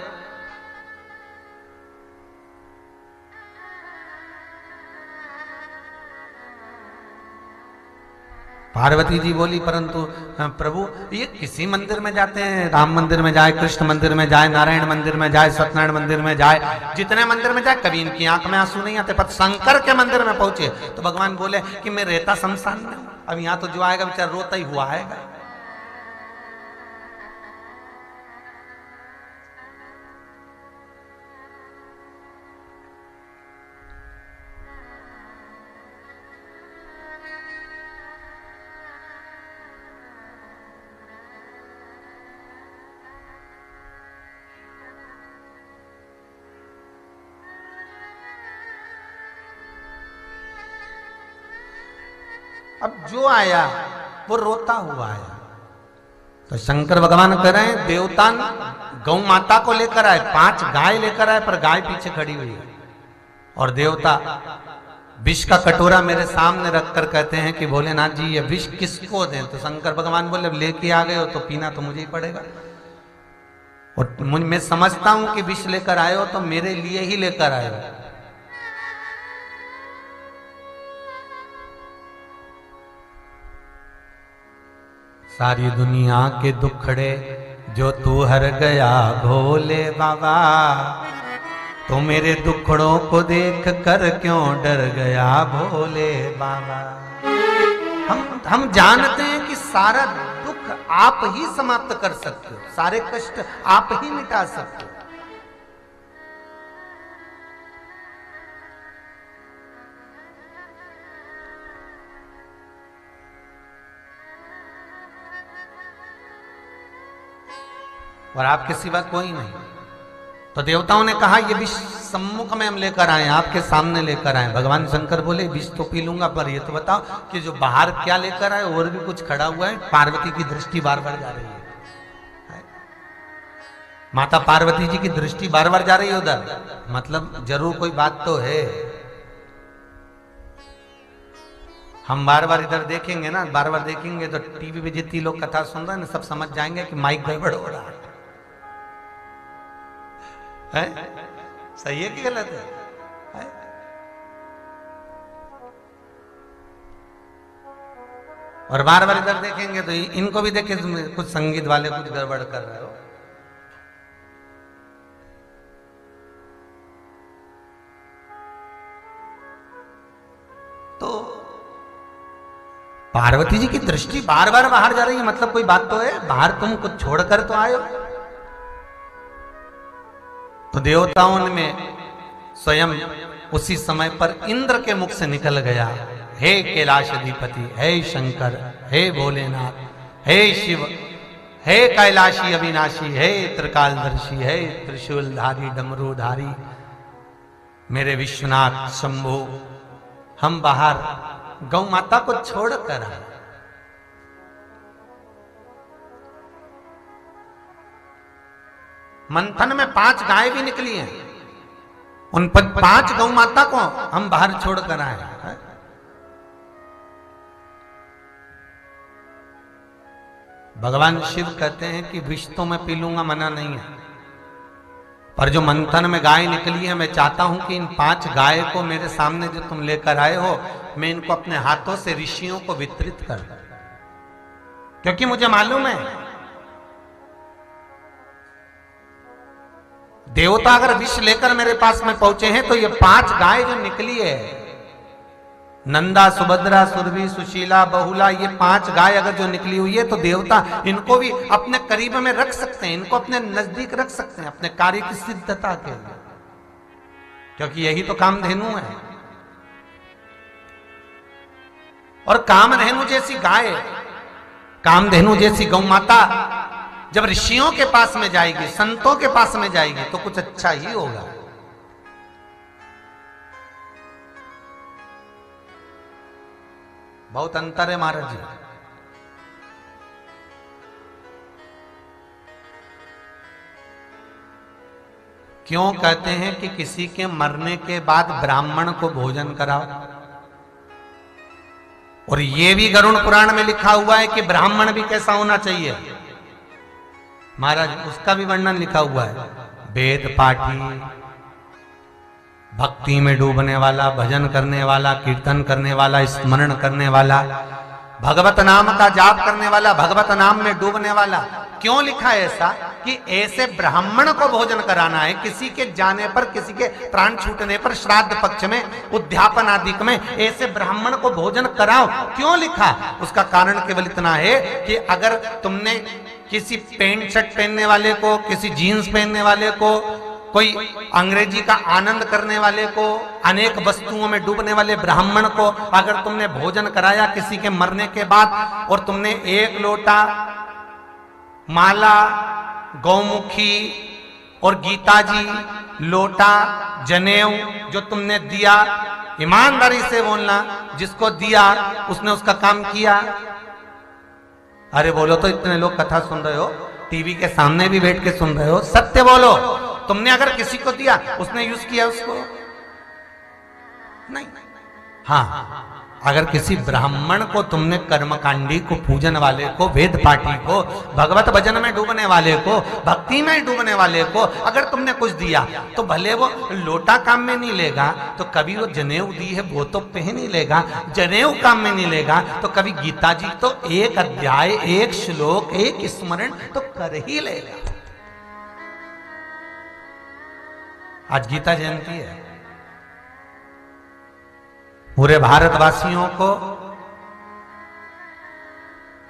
पार्वती जी बोली, परंतु प्रभु ये किसी मंदिर में जाते हैं, राम मंदिर में जाए, कृष्ण मंदिर में जाए, नारायण मंदिर में जाए, सत्यनारायण मंदिर में जाए, जितने मंदिर में जाए कभी इनकी आंख में आंसू नहीं आते। पर शंकर के मंदिर में पहुंचे तो भगवान बोले कि मैं रहता शमशान में हूं, अब यहां तो जो आएगा बेचारा रोता ही हुआ आएगा। अब जो आया वो रोता हुआ आया। तो शंकर भगवान कह रहे हैं, देवता गौ माता को लेकर आए, 5 गाय लेकर आए, पर गाय पीछे खड़ी हुई है। और देवता विष का कटोरा मेरे सामने रखकर कहते हैं कि भोलेनाथ जी ये विष किसको दें? तो शंकर भगवान बोले, लेके आ गए हो तो पीना तो मुझे ही पड़ेगा। और मैं समझता हूं कि विष लेकर आए हो तो मेरे लिए ही लेकर आए हो। सारी दुनिया के दुखड़े जो तू हर गया भोले बाबा, तो मेरे दुखड़ों को देख कर क्यों डर गया भोले बाबा। हम जानते हैं कि सारा दुख आप ही समाप्त कर सकते हो, सारे कष्ट आप ही मिटा सकते हो। और आपके सिवा कोई नहीं। तो देवताओं ने कहा ये विष सम्मुख में हम लेकर आए, आपके सामने लेकर आए। भगवान शंकर बोले विष तो पी लूंगा, पर ये तो बताओ कि जो बाहर क्या लेकर आए, और भी कुछ खड़ा हुआ है। पार्वती की दृष्टि बार बार जा रही है, माता पार्वती जी की दृष्टि बार बार जा रही है उधर, मतलब जरूर कोई बात तो है। हम बार बार इधर देखेंगे ना, बार बार देखेंगे तो टीवी पे जितनी लोग कथा सुन रहे हैं ना, सब समझ जाएंगे कि माइक गड़बड़ हो रहा है। सही है कि गलत है? और बार बार इधर देखेंगे तो इनको भी देखे कुछ संगीत वाले कुछ गड़बड़ कर रहे हो। तो पार्वती जी की दृष्टि बार बार बाहर जा रही है, मतलब कोई बात तो है, बाहर तुम कुछ छोड़कर तो आए हो। तो देवताओं में स्वयं उसी समय पर इंद्र के मुख से निकल गया, हे कैलाश अधिपति, हे शंकर, हे भोलेनाथ, हे शिव, हे कैलाशी अविनाशी, हे त्रिकालदर्शी, हे त्रिशूलधारी डमरूधारी, मेरे विश्वनाथ शंभु, हम बाहर गौ माता को छोड़कर आए। मंथन में 5 गाय भी निकली हैं, उन 5 गौ माता को हम बाहर छोड़कर आए हैं। भगवान शिव कहते हैं कि विष तो मैं पी लूंगा, मना नहीं है, पर जो मंथन में गाय निकली है, मैं चाहता हूं कि इन 5 गाय को मेरे सामने जो तुम लेकर आए हो, मैं इनको अपने हाथों से ऋषियों को वितरित कर दूं, क्योंकि मुझे मालूम है देवता अगर विष लेकर मेरे पास में पहुंचे हैं तो ये 5 गाय जो निकली है, नंदा, सुभद्रा, सुरभि, सुशीला, बहुला, ये 5 गाय अगर जो निकली हुई है तो देवता इनको भी अपने करीब में रख सकते हैं, इनको अपने नजदीक रख सकते हैं अपने कार्य की सिद्धता के लिए, क्योंकि यही तो कामधेनु है। और कामधेनु जैसी गाय, कामधेनु जैसी गौ माता जब ऋषियों के पास में जाएगी, संतों के पास में जाएगी, तो कुछ अच्छा ही होगा। बहुत अंतर है महाराज जी। क्यों कहते हैं कि किसी के मरने के बाद ब्राह्मण को भोजन कराओ, और यह भी गरुड़ पुराण में लिखा हुआ है कि ब्राह्मण भी कैसा होना चाहिए महाराज, उसका भी वर्णन लिखा हुआ है। वेद पाठी, भक्ति में डूबने वाला, भजन करने वाला, कीर्तन करने वाला, स्मरण करने वाला, भगवत नाम का जाप करने वाला, भगवत नाम में डूबने वाला। क्यों लिखा है ऐसा कि ऐसे ब्राह्मण को भोजन कराना है, किसी के जाने पर, किसी के प्राण छूटने पर, श्राद्ध पक्ष में, उद्यापन आदि में ऐसे ब्राह्मण को भोजन कराओ। क्यों लिखा? उसका कारण केवल इतना है कि अगर तुमने किसी पेंट शर्ट पहनने वाले को, किसी जीन्स पहनने वाले को, कोई अंग्रेजी का आनंद करने वाले को, अनेक वस्तुओं में डूबने वाले ब्राह्मण को अगर तुमने भोजन कराया किसी के मरने के बाद, और तुमने 1 लोटा माला, गौमुखी और गीता जी, लोटा, जनेऊ जो तुमने दिया, ईमानदारी से बोलना, जिसको दिया उसने उसका काम किया। अरे बोलो तो, इतने लोग कथा सुन रहे हो, टीवी के सामने भी बैठ के सुन रहे हो, सत्य बोलो। तुमने अगर किसी को दिया, उसने यूज किया उसको? नहीं। हाँ, अगर किसी ब्राह्मण को तुमने कर्मकांडी को, पूजन वाले को, वेद पाठी को, भगवत भजन में डूबने वाले को, भक्ति में डूबने वाले को अगर तुमने कुछ दिया तो भले वो लोटा काम में नहीं लेगा तो कभी वो जनेऊ दी है वो तो पहन ही लेगा, जनेऊ काम में नहीं लेगा तो कभी गीता जी तो एक अध्याय, एक श्लोक, एक स्मरण तो कर ही लेगा। आज गीता जयंती है। पूरे भारतवासियों को,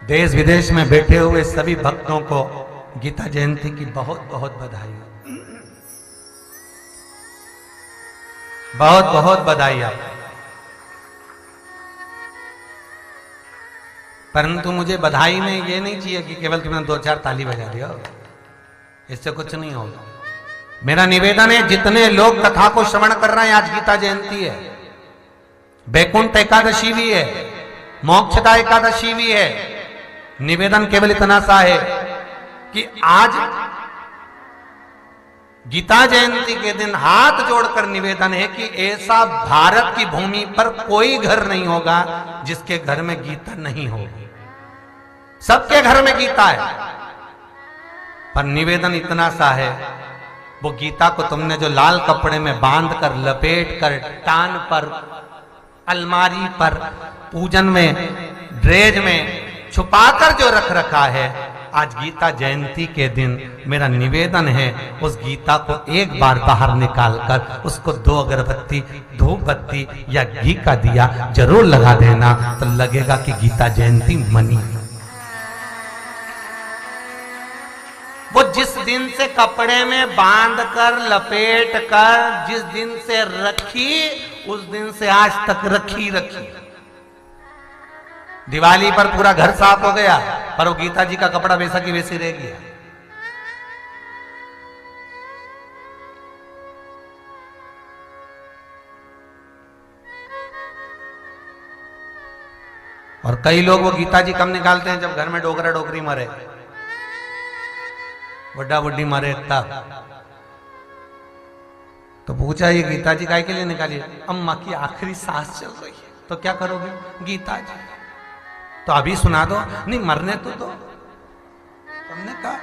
देश विदेश में बैठे हुए सभी भक्तों को गीता जयंती की बहुत बहुत बधाई, बहुत बहुत बधाई। परंतु मुझे बधाई में ये नहीं चाहिए कि केवल तुमने 2-4 ताली बजा दिया, इससे कुछ नहीं होगा। मेरा निवेदन है, जितने लोग कथा को श्रवण कर रहे हैं, आज गीता जयंती है, बैकुंठ एकादशी भी है, मोक्षदा एकादशी भी है। निवेदन केवल इतना सा है कि आज गीता जयंती के दिन हाथ जोड़कर निवेदन है कि ऐसा भारत की भूमि पर कोई घर नहीं होगा जिसके घर में गीता नहीं होगी। सबके घर में गीता है, पर निवेदन इतना सा है, वो गीता को तुमने जो लाल कपड़े में बांध कर, लपेट कर, टान पर, अलमारी पर, पूजन में, ड्रेज में छुपाकर जो रख रखा है, आज गीता जयंती के दिन मेरा निवेदन है उस गीता को एक बार बाहर निकालकर उसको 2 अगरबत्ती, धूप बत्ती या घी का दिया जरूर लगा देना, तो लगेगा कि गीता जयंती मनी। वो जिस दिन से कपड़े में बांध कर, लपेट कर, जिस दिन से रखी, उस दिन से आज तक रखी। दिवाली पर पूरा घर साफ हो गया, पर वो गीता जी का कपड़ा वैसा की वैसी रह गया। और कई लोग वो गीता जी कब निकालते हैं, जब घर में डोगरा डोगरी मरे, बुड्ढा बुड्ढी मरे तब। तो पूछा ये गीता जी काय के लिए निकाली? अम्मा की आखिरी सांस चल रही है, तो क्या करोगे? गीता जी तो अभी सुना दो। नहीं, मरने तो दो। हमने कहा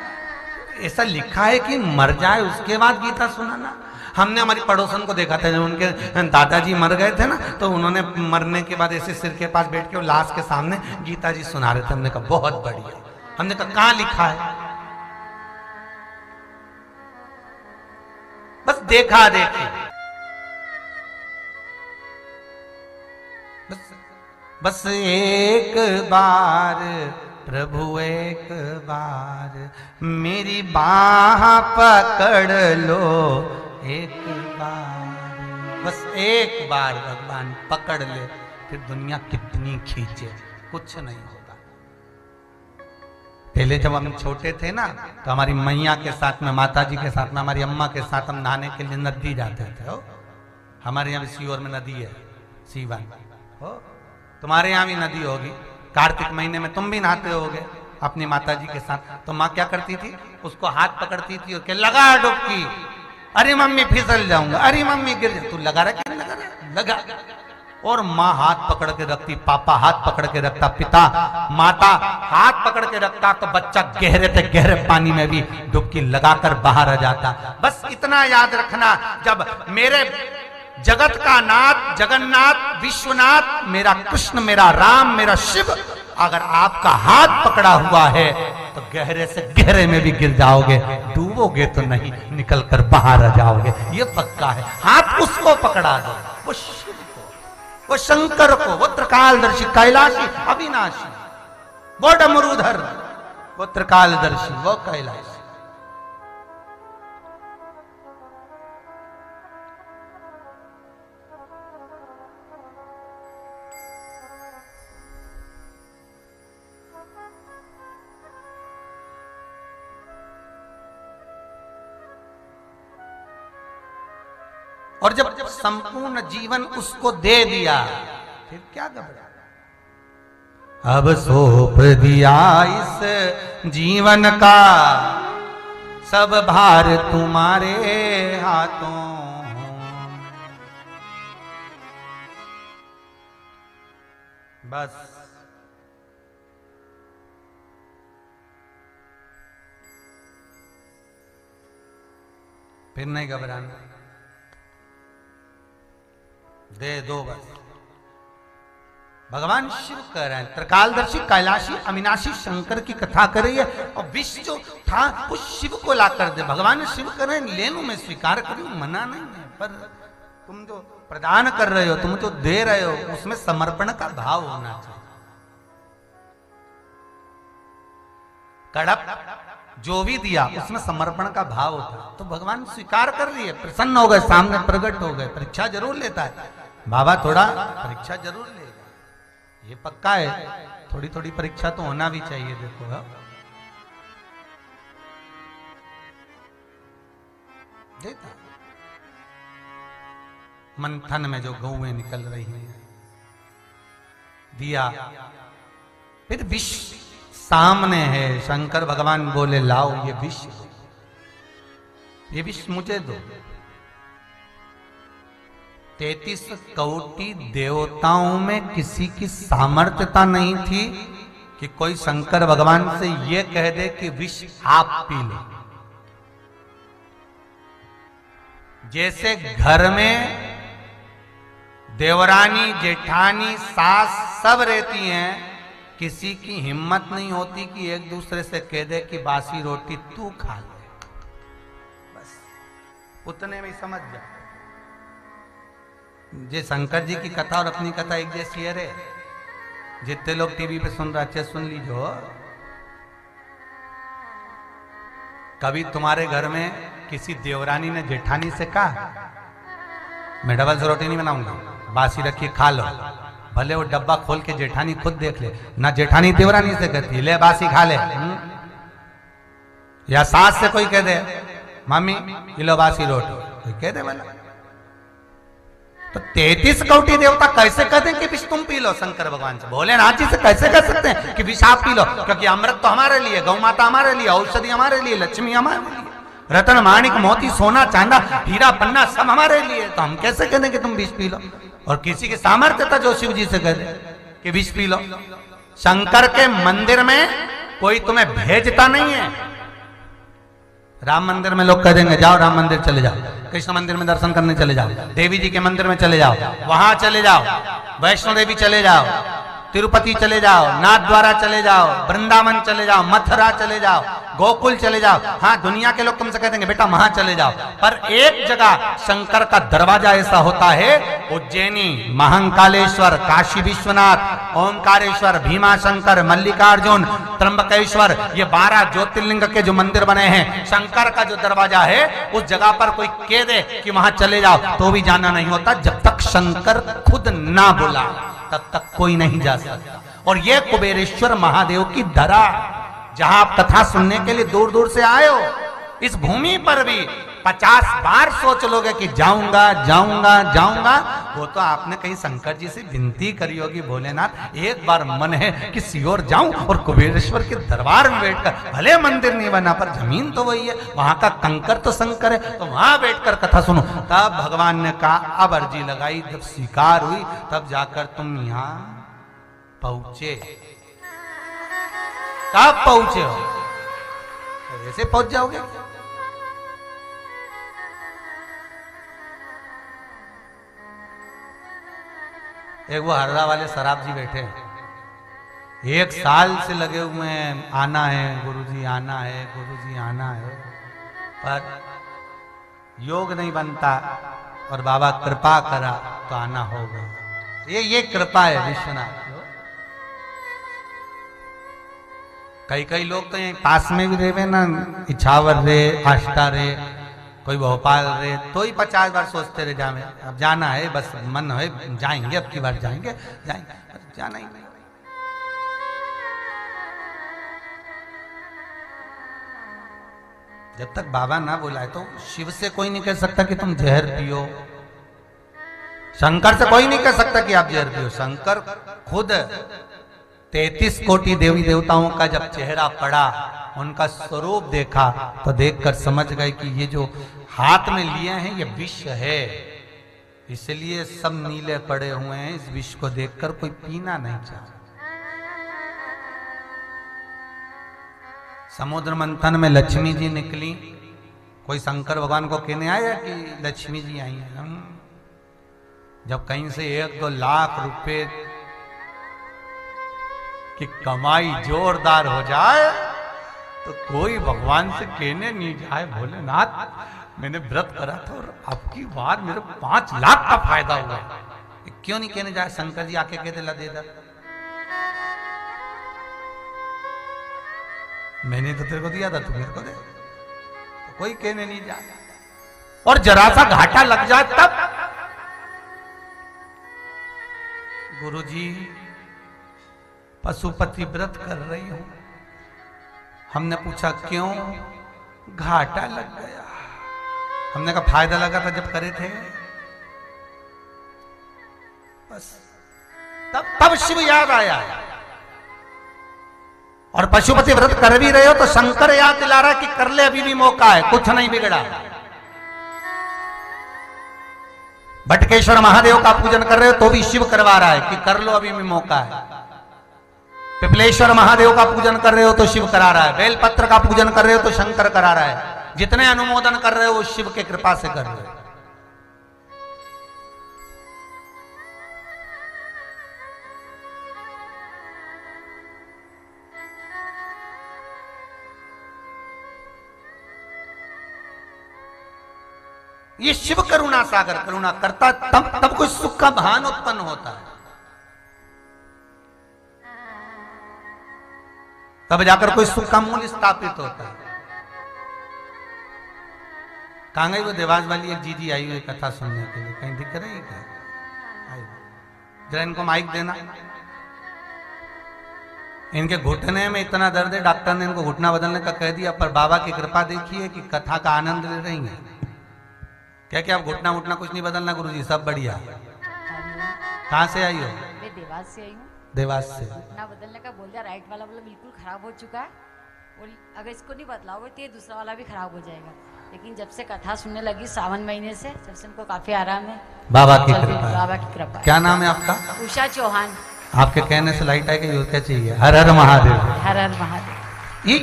ऐसा लिखा है कि मर जाए उसके बाद गीता सुनाना। हमने हमारी पड़ोसन को देखा था, जब उनके दादाजी मर गए थे ना, तो उन्होंने मरने के बाद ऐसे सिर के पास बैठ के लाश के सामने गीता जी सुना रहे थे। हमने कहा बहुत बढ़िया। हमने कहा कहां लिखा है? बस देखा देखी, बस एक बार प्रभु एक बार मेरी बाह पकड़ लो, एक बार, बस एक बार भगवान पकड़ ले, फिर दुनिया कितनी खींचे कुछ नहीं होगा। पहले जब हम छोटे थे ना, तो हमारी मैया के साथ में, माता जी के साथ में, हमारी अम्मा के साथ हम नहाने के लिए नदी जाते थे। हो, हमारे यहाँ भी सीहोर में नदी है, सीवन। हो, तुम्हारे यहाँ भी नदी होगी। कार्तिक महीने में तुम भी नहाते होगे अपनी माता जी के साथ। तो माँ क्या करती थी? उसको हाथ पकड़ती थी और के लगा डुबकी। अरे मम्मी फिसल जाऊंगा, अरे मम्मी गिर जा। तू लगा रहा क्या? लगा रहा, लगा। और माँ हाथ पकड़ के रखती, पापा हाथ पकड़ के रखता, पिता, माता हाथ पकड़ के रखता, तो बच्चा गहरे से गहरे पानी में भी डुबकी लगाकर बाहर आ जाता। बस इतना याद रखना, जब मेरे जगत का नाथ, जगन्नाथ, विश्वनाथ, मेरा कृष्ण, मेरा राम, मेरा शिव अगर आपका हाथ पकड़ा हुआ है तो गहरे से गहरे में भी गिर जाओगे, डूबोगे तो नहीं, निकल कर बाहर आ जाओगे, ये पक्का है। हाथ उसको पकड़ा दो, वो शिव को, वो शंकर को, वो त्रिकालदर्शी, कैलाशी, अविनाशी, वो डमरूधर, वो त्रिकालदर्शी, वो कैलाशी। और जब संपूर्ण जीवन उसको दे दिया, फिर क्या घबरा? अब सौंप दिया इस जीवन का सब भार तुम्हारे हाथों, बस फिर नहीं घबराना, दे दो बस। भगवान शिव कह रहे हैं, त्रिकालदर्शी कैलाशी अविनाशी शंकर की कथा कर रही है, और विष जो था वो शिव को ला कर दे। भगवान शिव कह रहे हैं, ले लूं मैं, स्वीकार करूं, मना नहीं है, पर तुम जो प्रदान कर रहे हो, तुम जो दे रहे हो, उसमें समर्पण का भाव होना चाहिए। कड़प जो भी दिया उसमें समर्पण का भाव होता, तो भगवान स्वीकार कर लिए, प्रसन्न हो गए, सामने प्रकट हो गए। परीक्षा जरूर लेता है बाबा, थोड़ा परीक्षा जरूर लेगा, ये पक्का है। थोड़ी थोड़ी परीक्षा तो होना भी चाहिए। देखो देता मंथन में जो गौएं निकल रही हैं, दिया, फिर विष सामने है। शंकर भगवान बोले लाओ ये विष, ये विष मुझे दो। 33 कोटि देवताओं में किसी की सामर्थ्यता नहीं थी कि कोई शंकर भगवान से ये कह दे कि विष आप पी लो। जैसे घर में देवरानी जेठानी सास सब रहती हैं, किसी की हिम्मत नहीं होती कि एक दूसरे से कह दे कि बासी रोटी तू खा ले, बस उतने में समझ जा। जे शंकर जी की कथा और अपनी कथा एक जैसी है रे। जितने लोग टीवी पे सुन रहे अच्छे सुन लीजिए, कभी तुम्हारे घर में किसी देवरानी ने जेठानी से कहा मैं डबल से रोटी नहीं बनाऊंगा, बासी रखिए खा लो, भले वो डब्बा खोल के जेठानी खुद देख ले ना, जेठानी देवरानी से कहती ले बासी खा ले। या सास से कोई कह दे मम्मी ये लो बासी रोटी, कोई कह दे वाला। तो 33 कोटि देवता कैसे कहते हैं कि विष तुम पी लो? शंकर भगवान से भोलेनाथ जी से कैसे कह सकते हैं कि विष आप पी लो? क्योंकि अमृत तो हमारे लिए, गौ माता हमारे लिए, औषधि हमारे लिए, लक्ष्मी हमारे लिए, रतन माणिक मोती सोना चांदा हीरा पन्ना सब हमारे लिए, तो हम कैसे कहते हैं कि तुम विष पी लो? और किसी की सामर्थ्य था जो शिव जी से कह दे कि विष पी लो। शंकर के मंदिर में कोई तुम्हें भेजता नहीं है। राम मंदिर में लोग कह देंगे जाओ राम मंदिर चले जाओ, कृष्ण मंदिर में दर्शन करने चले जाओ, देवी जी के मंदिर में चले जाओ, वहां चले जाओ, वैष्णो देवी चले जाओ, तिरुपति चले जाओ, नाथ द्वारा चले जाओ, वृंदावन चले जाओ, मथुरा चले जाओ, गोकुल चले जाओ। हाँ, दुनिया के लोग तुमसे कह देंगे बेटा वहां चले जाओ, पर एक जगह शंकर का दरवाजा ऐसा होता है, उज्जैनी, महाकालेश्वर, काशी विश्वनाथ, ओमकारेश्वर, भीमाशंकर, मल्लिकार्जुन, त्र्यंबकेश्वर, ये 12 ज्योतिर्लिंग के जो मंदिर बने हैं, शंकर का जो दरवाजा है उस जगह पर कोई कह दे कि वहां चले जाओ तो भी जाना नहीं होता। जब तक शंकर खुद ना बुला तब तक कोई नहीं जा सकता। और ये कुबेरेश्वर महादेव की धरा, जहां आप कथा सुनने के लिए दूर दूर से आए हो, इस भूमि पर भी 50 बार सोच लोगे कि जाऊंगा जाऊंगा जाऊंगा। वो तो आपने कहीं शंकर जी से विनती करी होगी, भोलेनाथ एक बार मन है कि सियोर जाऊं और कुबेरेश्वर के दरबार में बैठकर, भले मंदिर नहीं बना पर जमीन तो वही है, वहां का कंकर तो शंकर है, तो वहां बैठकर कथा सुनो। तब भगवान ने कहा अब अर्जी लगाई, जब स्वीकार हुई तब जाकर तुम यहां पहुंचे। कब पहुंचे हो? ऐसे पहुंच जाओगे? एक वो हरदा वाले शराब जी बैठे हैं, 1 साल से लगे हुए हैं, आना है गुरुजी आना है, गुरुजी आना है, पर योग नहीं बनता और बाबा कृपा करा तो आना होगा। ये कृपा है विश्वनाथ। कई लोग तो यहीं पास में भी रहे ना, इछावर रे, आष्टा रे, कोई भोपाल रे, तो ही 50 बार सोचते रहे जामे, अब जाना है, बस मन है जाएंगे, अब की बार जाएंगे, जाना ही नहीं। जब तक बाबा ना बुलाए तो शिव से कोई नहीं कह सकता कि तुम जहर पियो, शंकर से कोई नहीं कह सकता कि आप जहर पियो। शंकर खुद 33 कोटि देवी देवताओं का जब चेहरा पड़ा, उनका स्वरूप देखा, तो देखकर समझ गए कि ये जो हाथ में लिए हैं ये विष है, इसलिए सब नीले पड़े हुए हैं। इस विष को देखकर कोई पीना नहीं चाहता। समुद्र मंथन में लक्ष्मी जी निकली। कोई शंकर भगवान को कहने आया कि लक्ष्मी जी आई हैं। जब कहीं से 1-2 लाख रुपए की कमाई जोरदार हो जाए तो कोई भगवान से कहने नहीं जाए, भोलेनाथ मैंने व्रत करा था और आपकी बार मेरे 5 लाख का फायदा हुआ। क्यों नहीं कहने जाए? शंकर जी आके कहते ला दे दा, मैंने तो तेरे को दिया था, तू मेरे को दे। तो कोई कहने नहीं जाए। और जरा सा घाटा लग जाए तब गुरुजी पशुपति व्रत कर रही हूं। हमने पूछा क्यों? घाटा लग गया। हमने कहा फायदा लगा था जब करे थे। बस तब शिव याद आया। और पशुपति व्रत कर भी रहे हो तो शंकर याद दिला रहा कि कर ले, अभी भी मौका है, कुछ नहीं बिगड़ा। बटकेश्वर महादेव का पूजन कर रहे हो तो भी शिव करवा रहा है कि कर लो, अभी भी मौका है। पिपलेश्वर महादेव का पूजन कर रहे हो तो शिव करा रहा है। बेलपत्र का पूजन कर रहे हो तो शंकर करा रहा है। जितने अनुमोदन कर रहे हो वो शिव के कृपा से कर रहे हो। ये शिव करुणा सागर करुणा करता तब कोई सुख का भान उत्पन्न होता है। तब जाकर कोई सुख का मूल स्थापित होता है। कहां गई वो देवास वाली एक जीजी आई हुई कथा सुनने के लिए? कहीं दिख रही क्या? जरा इनको माइक देना। इनके घुटने में इतना दर्द है, डॉक्टर ने इनको घुटना बदलने का कह दिया, पर बाबा की कृपा देखिए कि कथा का आनंद ले रही है। क्या आप घुटना उठना कुछ नहीं बदलना गुरुजी, सब बढ़िया। कहाँ से आई हो?
मैं देवास से आई हूँ।
देवास से?
घुटना बदलने का बोल दिया, राइट वाला बोला बिल्कुल खराब हो चुका है और अगर इसको नहीं बदलाओगे तो ये दूसरा वाला भी खराब हो जाएगा। लेकिन जब से कथा सुनने लगी सावन महीने से, जब से उनको काफी आराम है।
बाबा की कृपा।
बाबा की कृपा।
क्या नाम है आपका?
उषा चौहान।
आपके कहने से लाइट आएगी, और क्या चाहिए? हर हर महादेव।
हर हर महादेव।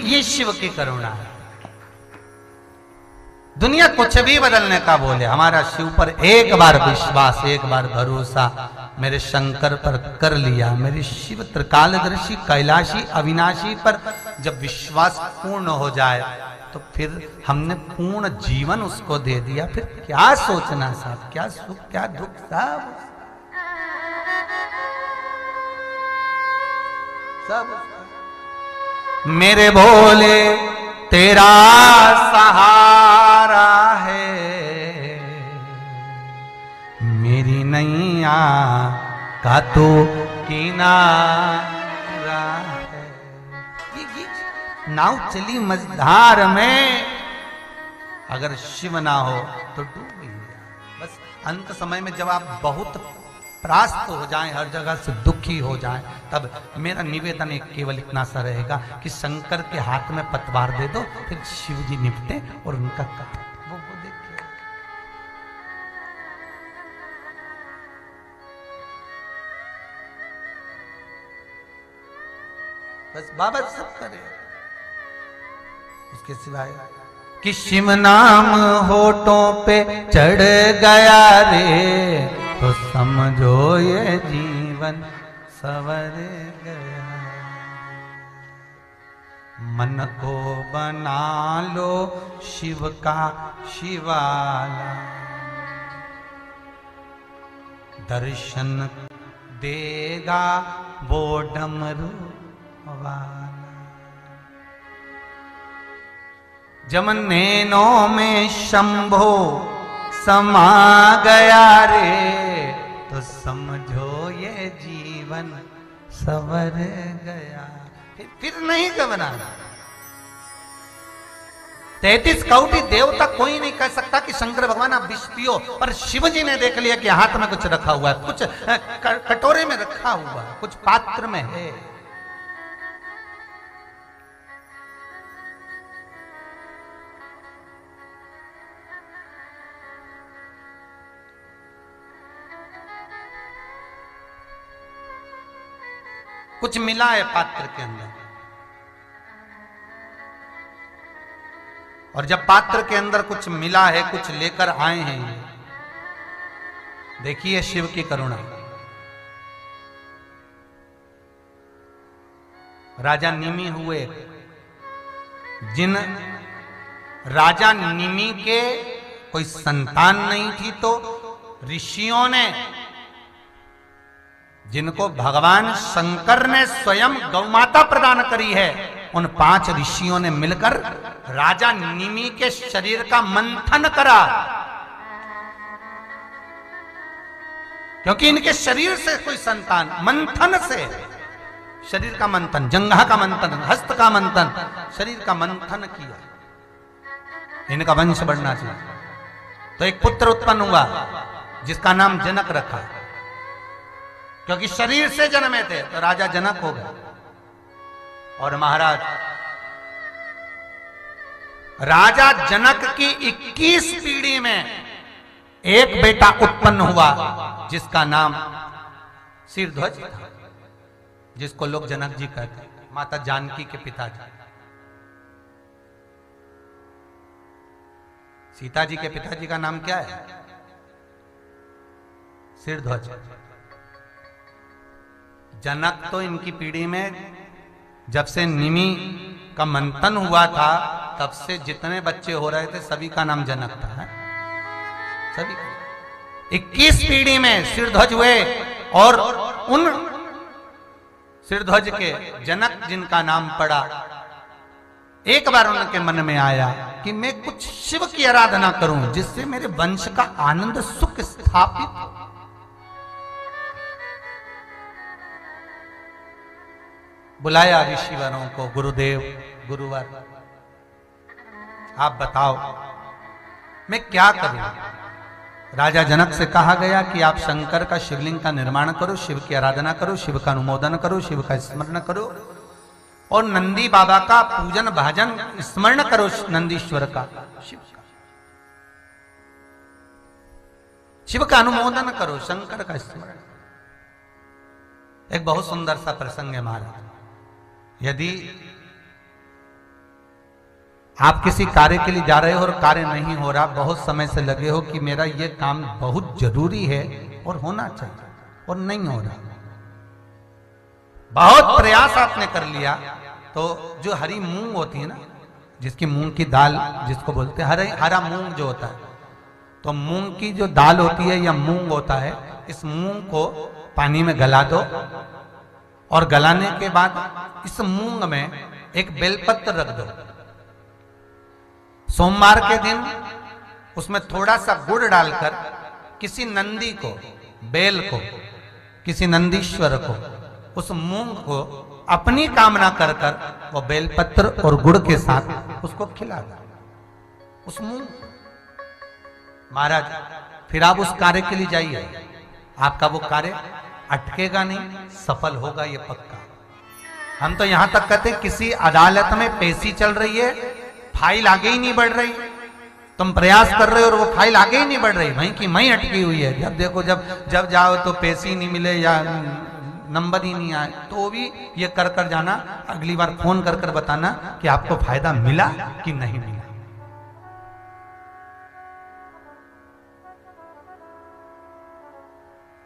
ये शिव की करुणा है। दुनिया कुछ भी बदलने का बोले, हमारा शिव पर एक बार विश्वास, एक बार भरोसा मेरे शंकर पर कर लिया, मेरे शिव त्रिकालदर्शी कैलाशी अविनाशी पर जब विश्वास पूर्ण हो जाए तो फिर हमने पूर्ण जीवन उसको दे दिया। फिर क्या सोचना साहब, क्या सुख क्या दुख सब मेरे भोले तेरा सहारा है, मेरी नैया का तो किनारा है। ये नाव चली मझधार में, अगर शिव ना हो तो डूब गई। बस अंत समय में जब आप बहुत परास्त हो जाएं, हर जगह से दुखी हो जाएं, तब मेरा निवेदन एक केवल इतना सा रहेगा कि शंकर के हाथ में पतवार दे दो, फिर शिव जी निपटे और उनका काम वो देखिए। बस बाबा सब करे, उसके सिवाय कि शिव नाम होठों पे चढ़ गया रे तो समझो ये जीवन सवर गया। मन को बना लो शिव का शिवाला, दर्शन देगा वो डमरू वाला। जब नैनों में शंभो समा गया रे तो समझो ये जीवन सवर गया। फिर नहीं घबराना। 33 कौटी देवता कोई नहीं कह सकता कि शंकर भगवान आप विष पियो, पर शिव जी ने देख लिया कि हाथ में कुछ रखा हुआ है, कुछ कटोरे में रखा हुआ है, कुछ पात्र में है। कुछ मिला है पात्र के अंदर, और जब पात्र के अंदर कुछ मिला है, कुछ लेकर आए हैं, देखिए शिव की करुणा। राजा निमि हुए, जिन राजा निमि के कोई संतान नहीं थी, तो ऋषियों ने, जिनको भगवान शंकर ने स्वयं गौमाता प्रदान करी है, उन 5 ऋषियों ने मिलकर राजा निमि के शरीर का मंथन करा, क्योंकि इनके शरीर से कोई संतान, मंथन से, शरीर का मंथन, जंघा का मंथन, हस्त का मंथन, शरीर का मंथन किया, इनका वंश बढ़ना चाहिए। तो एक पुत्र उत्पन्न हुआ जिसका नाम जनक रखा, क्योंकि शरीर से जन्मे थे, तो राजा जनक हो गए। और महाराज, राजा जनक की 21 पीढ़ी में एक बेटा उत्पन्न हुआ जिसका नाम सिरध्वज था, जिसको लोग जनक जी कहते हैं, माता जानकी के पिताजी। सीता जी के पिताजी का नाम क्या है? सिरध्वज। जनक तो इनकी पीढ़ी में जब से निमि का मंथन हुआ था, तब से जितने बच्चे हो रहे थे सभी का नाम जनक था, है? सभी का। 21 पीढ़ी में सिरध्वज हुए, और उन सिरध्वज के जनक जिनका नाम पड़ा, एक बार उनके मन में आया कि मैं कुछ शिव की आराधना करूं, जिससे मेरे वंश का आनंद सुख स्थापित हो। बुलाया ऋषिवरों को, गुरुदेव, गुरुवर, आप बताओ मैं क्या करूं? राजा जनक से कहा गया कि आप शंकर का शिवलिंग का निर्माण करो, शिव की आराधना करो, शिव का अनुमोदन करो, शिव का स्मरण करो, और नंदी बाबा का पूजन भजन स्मरण करो, नंदीश्वर का, शिव का अनुमोदन करो, शंकर का स्मरण। एक बहुत सुंदर सा प्रसंग है महाराज। यदि आप किसी कार्य के लिए जा रहे हो और कार्य नहीं हो रहा, बहुत समय से लगे हो कि मेरा ये काम बहुत जरूरी है और होना चाहिए, और नहीं हो रहा, बहुत प्रयास आपने कर लिया, तो जो हरी मूंग होती है ना, जिसकी मूंग की दाल जिसको बोलते हैं, हरा मूंग जो होता है, तो मूंग की जो दाल होती है या मूंग होता है, इस मूंग को पानी में गला दो, और गलाने के बाद इस मूंग में एक बेलपत्र रख दो। सोमवार के दिन उसमें थोड़ा सा गुड़ डालकर किसी नंदी को, बेल को, किसी नंदीश्वर को, उस मूंग को अपनी कामना कर कर वो बेलपत्र और गुड़ के साथ उसको खिला दो, उस मूंग। महाराज, फिर आप उस कार्य के लिए जाइए, आपका वो कार्य अटकेगा नहीं, सफल होगा, ये पक्का। हम तो यहां तक कहते हैं, किसी अदालत में पेशी चल रही है, फाइल आगे ही नहीं बढ़ रही, तुम प्रयास कर रहे हो और वो फाइल आगे ही नहीं बढ़ रही, वहीं की वहीं अटकी हुई है। जब देखो, जब जाओ तो पेशी नहीं मिले या नंबर ही नहीं आए, तो भी ये कर कर जाना, अगली बार फोन कर कर बताना कि आपको फायदा मिला कि नहीं मिला।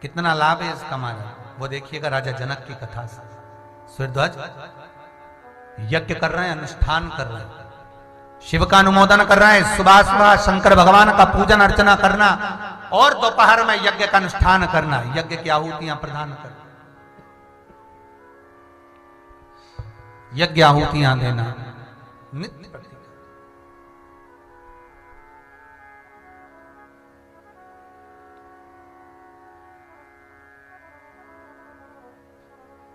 कितना लाभ है इसका महाराज, वो देखिएगा राजा जनक की कथा से। सिरध्वज यज्ञ कर रहे हैं, अनुष्ठान कर रहे हैं, शिव का अनुमोदन कर रहे हैं, सुबह सुबह शंकर भगवान का पूजन अर्चना करना, और दोपहर में यज्ञ का अनुष्ठान करना, यज्ञ की आहुतियां प्रदान करना, यज्ञ आहुतियां देना नित्य प्रतिदिन।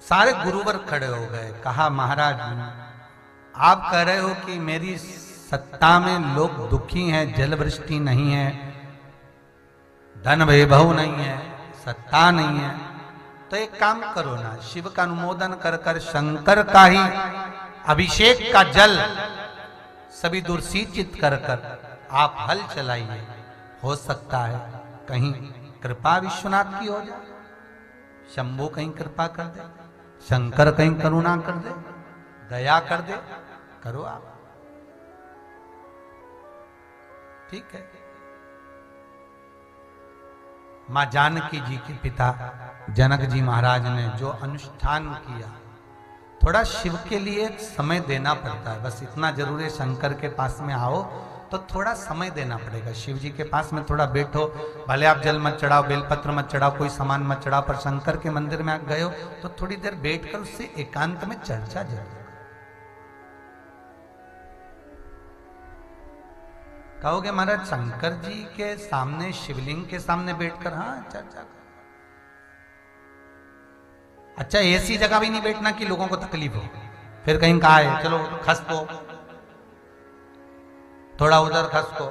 सारे गुरुवर खड़े हो गए, कहा महाराज आप कह रहे हो कि मेरी सत्ता में लोग दुखी हैं, जल वृष्टि नहीं है, धन वैभव नहीं है, सत्ता नहीं है, तो एक काम करो ना, शिव का अनुमोदन कर कर शंकर का ही अभिषेक का जल सभी दूर सिंचित कर कर आप हल चलाइए, हो सकता है कहीं कृपा विश्वनाथ की हो जाए, शंभू कहीं कृपा कर दे। शंकर कहीं करुणा कर दे, दया कर दे, करो आप, ठीक है। मां जानकी जी के पिता जनक जी महाराज ने जो अनुष्ठान किया, थोड़ा शिव के लिए समय देना पड़ता है, बस इतना जरूर है। शंकर के पास में आओ तो थोड़ा समय देना पड़ेगा, शिव जी के पास में थोड़ा बैठो, भले आप जल मत चढ़ाओ, बेलपत्र मत चढ़ाओ, कोई सामान मत चढ़ाओ, पर शंकर के मंदिर में आप गए हो तो थोड़ी देर बैठकर उससे एकांत में चर्चा जरूर। कहोगे महाराज शंकर जी के सामने, शिवलिंग के सामने बैठकर, हाँ चर्चा कर। अच्छा ऐसी जगह भी नहीं बैठना कि लोगों को तकलीफ हो, फिर कहीं कहा है चलो खसको, थोड़ा उधर खसको,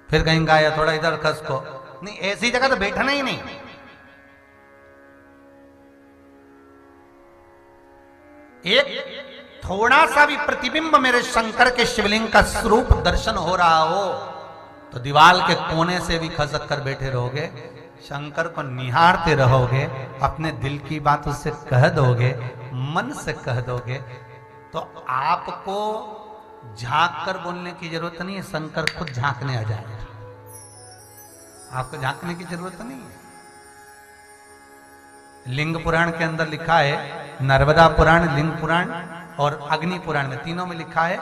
फिर कहीं कहा है थोड़ा इधर खसको, नहीं ऐसी जगह तो बैठना ही नहीं। एक थोड़ा सा भी प्रतिबिंब मेरे शंकर के शिवलिंग का स्वरूप दर्शन हो रहा हो तो दीवाल के कोने से भी खसक कर बैठे रहोगे, शंकर को निहारते रहोगे, अपने दिल की बात उससे कह दोगे, मन से कह दोगे, तो आपको झांक कर बोलने की जरूरत नहीं है, शंकर खुद झांकने आ जाएगा, आपको झांकने की जरूरत नहीं है। लिंग पुराण के अंदर लिखा है, नर्मदा पुराण, लिंग पुराण और अग्नि पुराण में, तीनों में लिखा है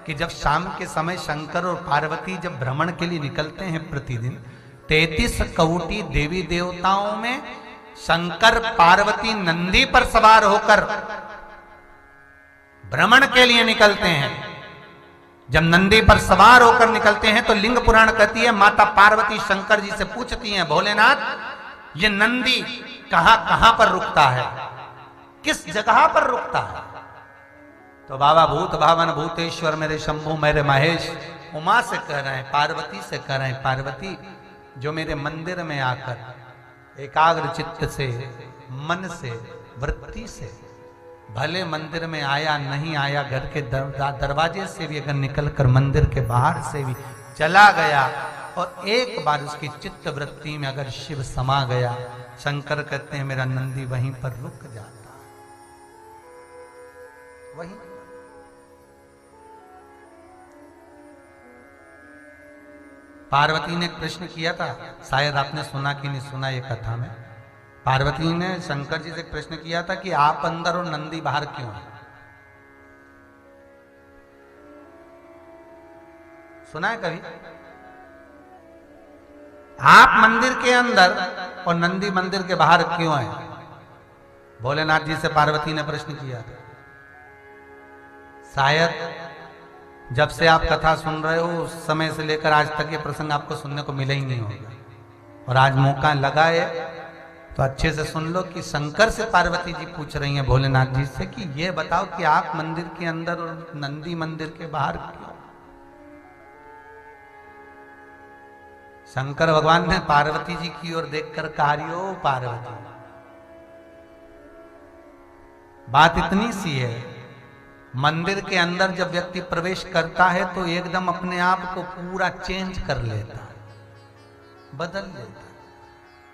कि जब शाम के समय शंकर और पार्वती जब भ्रमण के लिए निकलते हैं प्रतिदिन, 33 कौटी देवी देवताओं में शंकर पार्वती नंदी पर सवार होकर भ्रमण के लिए निकलते हैं। जब नंदी पर सवार होकर निकलते हैं तो लिंग पुराण कहती है, माता पार्वती शंकर जी से पूछती हैं, भोलेनाथ ये नंदी कहां कहां पर रुकता है, किस जगह पर रुकता है? तो बाबा भूत भावन भूतेश्वर मेरे शंभु मेरे महेश उमा से कह रहे हैं, पार्वती से कह रहे हैं, पार्वती जो मेरे मंदिर में आकर एकाग्र चित्त से, मन से, वृत्ति से, भले मंदिर में आया नहीं आया, घर के दरवाजे से भी अगर निकलकर मंदिर के बाहर से भी चला गया और एक बार उसकी चित्त वृत्ति में अगर शिव समा गया, शंकर कहते हैं मेरा नंदी वहीं पर रुक जाता, वहीं। पार्वती ने एक प्रश्न किया था, शायद आपने सुना कि नहीं सुना ये कथा में। पार्वती ने शंकर जी से एक प्रश्न किया था कि आप अंदर और नंदी बाहर क्यों है? सुना है कभी? आप मंदिर के अंदर और नंदी मंदिर के बाहर क्यों है? भोलेनाथ जी से पार्वती ने प्रश्न किया था। शायद जब से आप कथा सुन रहे हो उस समय से लेकर आज तक ये प्रसंग आपको सुनने को मिला ही नहीं होगा, और आज मौका लगा है तो अच्छे से सुन लो कि शंकर से पार्वती जी पूछ रही हैं भोलेनाथ जी से कि ये बताओ कि आप मंदिर के अंदर और नंदी मंदिर के बाहर क्यों? शंकर भगवान ने पार्वती जी की ओर देखकर कहा, "ओ पार्वती, बात इतनी सी है, मंदिर के अंदर जब व्यक्ति प्रवेश करता है तो एकदम अपने आप को पूरा चेंज कर लेता है, बदल लेता है।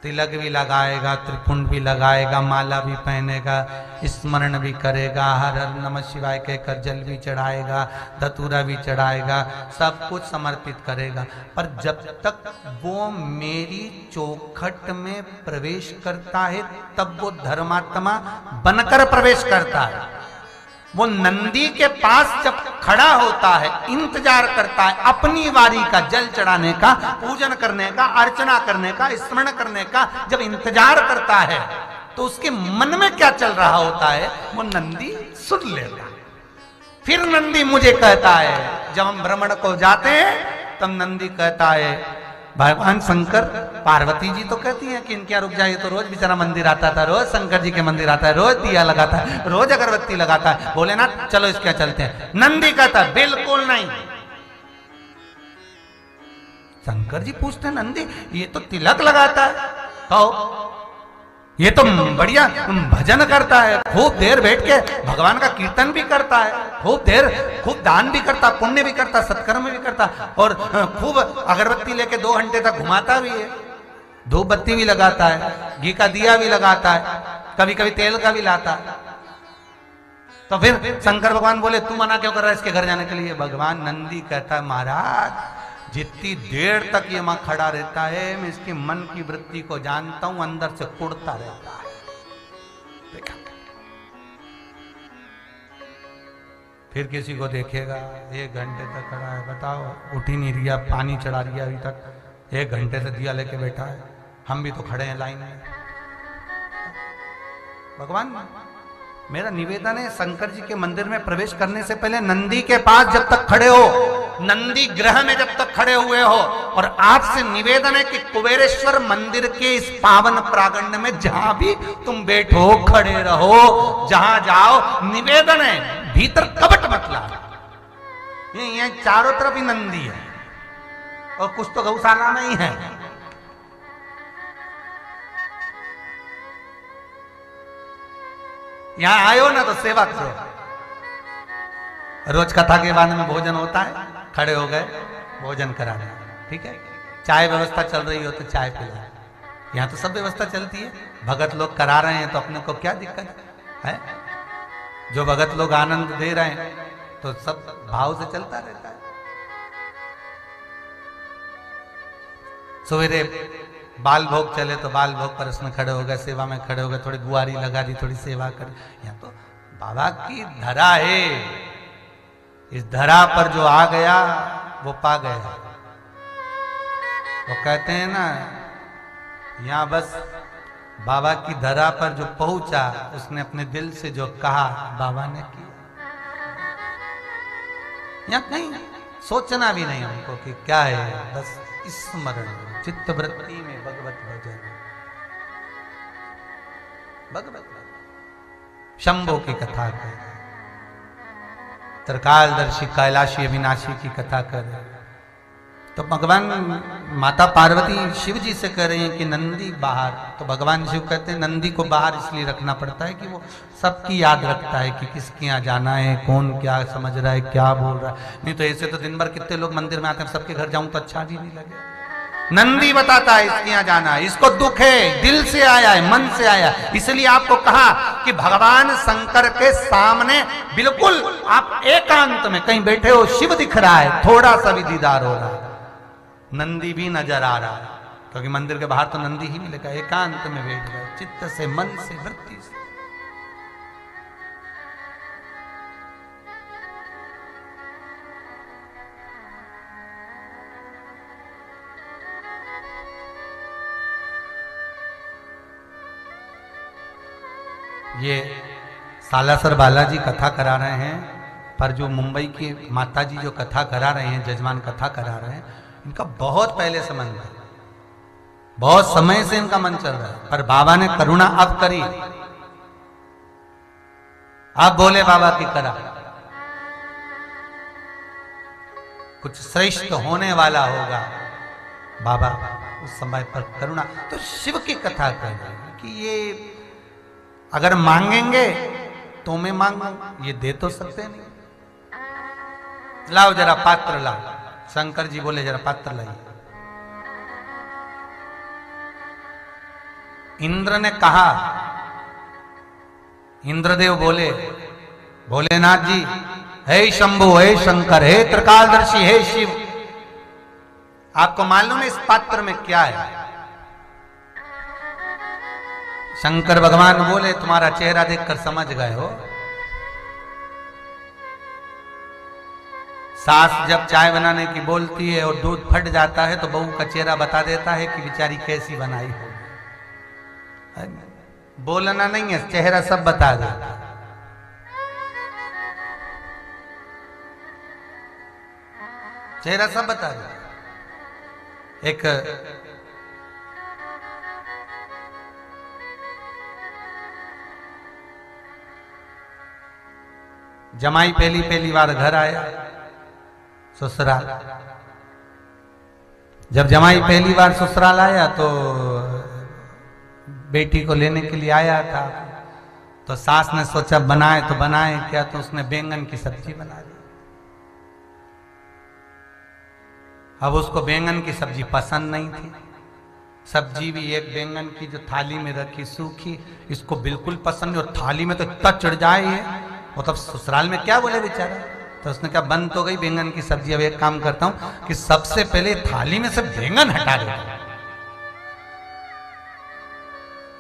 तिलक भी लगाएगा, त्रिपुंड भी लगाएगा, माला भी पहनेगा, स्मरण भी करेगा, हर हर नमः शिवाय कहकर जल भी चढ़ाएगा, धतूरा भी चढ़ाएगा, सब कुछ समर्पित करेगा। पर जब तक वो मेरी चौखट में प्रवेश करता है तब वो धर्मात्मा बनकर प्रवेश करता है। वो नंदी के पास जब खड़ा होता है, इंतजार करता है अपनी वारी का, जल चढ़ाने का, पूजन करने का, अर्चना करने का, स्मरण करने का, जब इंतजार करता है तो उसके मन में क्या चल रहा होता है वो नंदी सुन लेता है। फिर नंदी मुझे कहता है, जब हम भ्रमण को जाते हैं तब नंदी कहता है, भगवान शंकर, पार्वती जी तो कहती हैं कि इनके यहाँ रुक जाइए, तो रोज बेचारा मंदिर आता था, रोज शंकर जी के मंदिर आता है, रोज दिया लगाता है, रोज अगरबत्ती लगाता है, भोलेनाथ चलो इसके यहाँ चलते हैं। नंदी कहता है बिल्कुल नहीं। शंकर जी पूछते हैं, नंदी ये तो तिलक लगाता है, कहो ये तो बढ़िया भजन करता है, खूब देर बैठ के भगवान का कीर्तन भी करता है, खूब देर, खूब दान भी करता, पुण्य भी करता, सत्कर्म भी करता, और खूब अगरबत्ती लेके 2 घंटे तक घुमाता भी है। धूप बत्ती भी लगाता है, घी का दिया भी लगाता है, कभी कभी तेल का भी लाता है। तो फिर शंकर भगवान बोले तू मना क्यों कर रहा है इसके घर जाने के लिए? भगवान नंदी कहता है महाराज जितनी देर तक ये मां खड़ा रहता है मैं इसके मन की वृत्ति को जानता हूं, अंदर से कुड़ता रहता है। देखा फिर किसी को देखेगा 1 घंटे तक खड़ा है, बताओ उठ ही नहीं रिया, पानी चढ़ा रिया अभी तक, 1 घंटे से दिया लेके बैठा है, हम भी तो खड़े हैं लाइन में। भगवान मेरा निवेदन है शंकर जी के मंदिर में प्रवेश करने से पहले नंदी के पास जब तक खड़े हो, नंदी ग्रह में जब तक खड़े हुए हो, और आपसे निवेदन है कि कुबेरेश्वर मंदिर के इस पावन प्रांगण में जहां भी तुम बैठो खड़े रहो, जहां जाओ, निवेदन है भीतर कपट मत ला। ये चारों तरफ ही नंदी है और कुछ तो गौशाला में ही है। यहां आयो ना तो सेवा करो। रोज कथा के बाद में भोजन होता है, खड़े हो गए भोजन करा रहे, ठीक है। चाय व्यवस्था चल रही हो तो चाय पिला, यहाँ तो सब व्यवस्था चलती है। भगत लोग करा रहे हैं तो अपने को क्या दिक्कत है? जो भगत लोग आनंद दे रहे हैं तो सब भाव से चलता रहता है। सवेरे बाल भोग चले तो बाल भोग पर उसमें खड़े हो गए, सेवा में खड़े हो गए, थोड़ी बुआरी लगा दी, थोड़ी सेवा कर। यहाँ तो बाबा की धरा है, इस धरा पर जो आ गया वो पा गया। वो कहते हैं ना यहाँ बस बाबा की धरा पर जो पहुंचा उसने अपने दिल से जो कहा बाबा ने किया। यहाँ कहीं सोचना भी नहीं हमको कि क्या है, बस स्मरण चित्त वृत्ति में भगवत भजन, भगवत शंभो की कथा कर, त्रिकालदर्शी कैलाशी अविनाशी की कथा कर। तो भगवान माता पार्वती शिव जी से कह रहे हैं कि नंदी बाहर, तो भगवान शिव कहते हैं नंदी को बाहर इसलिए रखना पड़ता है कि वो सबकी याद रखता है कि किसके यहाँ जाना है, कौन क्या समझ रहा है, क्या बोल रहा है। नहीं तो ऐसे तो दिन भर कितने लोग मंदिर में आते हैं, सबके घर जाऊं तो अच्छा भी नहीं लगे। नंदी बताता है इसके यहाँ जाना है, इसको दुख है, दिल से आया है, मन से आया है। इसलिए आपको कहा कि भगवान शंकर के सामने बिल्कुल आप एकांत में कहीं बैठे हो, शिव दिख रहा है, थोड़ा सा भी दीदार हो रहा है, नंदी भी नजर आ रहा है, क्योंकि मंदिर के बाहर तो नंदी ही मिलेगा। एकांत में बैठ गए, चित्त से, मन से, वृत्ति से। ये सालासर बालाजी कथा करा रहे हैं, पर जो मुंबई की माता जी जो कथा करा रहे हैं, जजमान कथा करा रहे हैं, इनका बहुत पहले से मन है, बहुत समय से इनका मन चल रहा है, पर बाबा ने करुणा अब करी, अब बोले बाबा की करा, कुछ श्रेष्ठ होने वाला होगा बाबा उस समय पर करुणा। तो शिव की कथा कर रहे हैं कि ये अगर मांगेंगे तो मैं मांगू, ये दे तो सकते नहीं। लाओ जरा पात्र लाओ, शंकर जी बोले जरा पात्र लाइए। इंद्र ने कहा, इंद्रदेव बोले भोलेनाथ जी, हे शंभु, हे शंकर, हे त्रिकालदर्शी, हे शिव, आपको मालूम है इस पात्र में क्या है? शंकर भगवान बोले तुम्हारा चेहरा देखकर समझ गए हो। सास जब चाय बनाने की बोलती है और दूध फट जाता है तो बहू का चेहरा बता देता है कि बेचारी कैसी बनाई हो। बोलना नहीं है, चेहरा सब बता देता है। चेहरा सब बता देता। एक जमाई पहली बार घर आया ससुराल। जब जमाई पहली बार ससुराल आया तो बेटी को लेने के लिए आया था, तो सास ने सोचा बनाए तो बनाए क्या, तो उसने बैंगन की सब्जी बना दी। अब उसको बैंगन की सब्जी पसंद नहीं थी, सब्जी भी एक बैंगन की जो थाली में रखी सूखी, इसको बिल्कुल पसंद नहीं और थाली में तो इतना चढ़ जाए ये, वो तब ससुराल में क्या बोले बेचारा। तो उसने कहा बंद तो गई बैंगन की सब्जी, अब एक काम करता हूं कि सबसे पहले थाली में से बैंगन हटा देता हूं।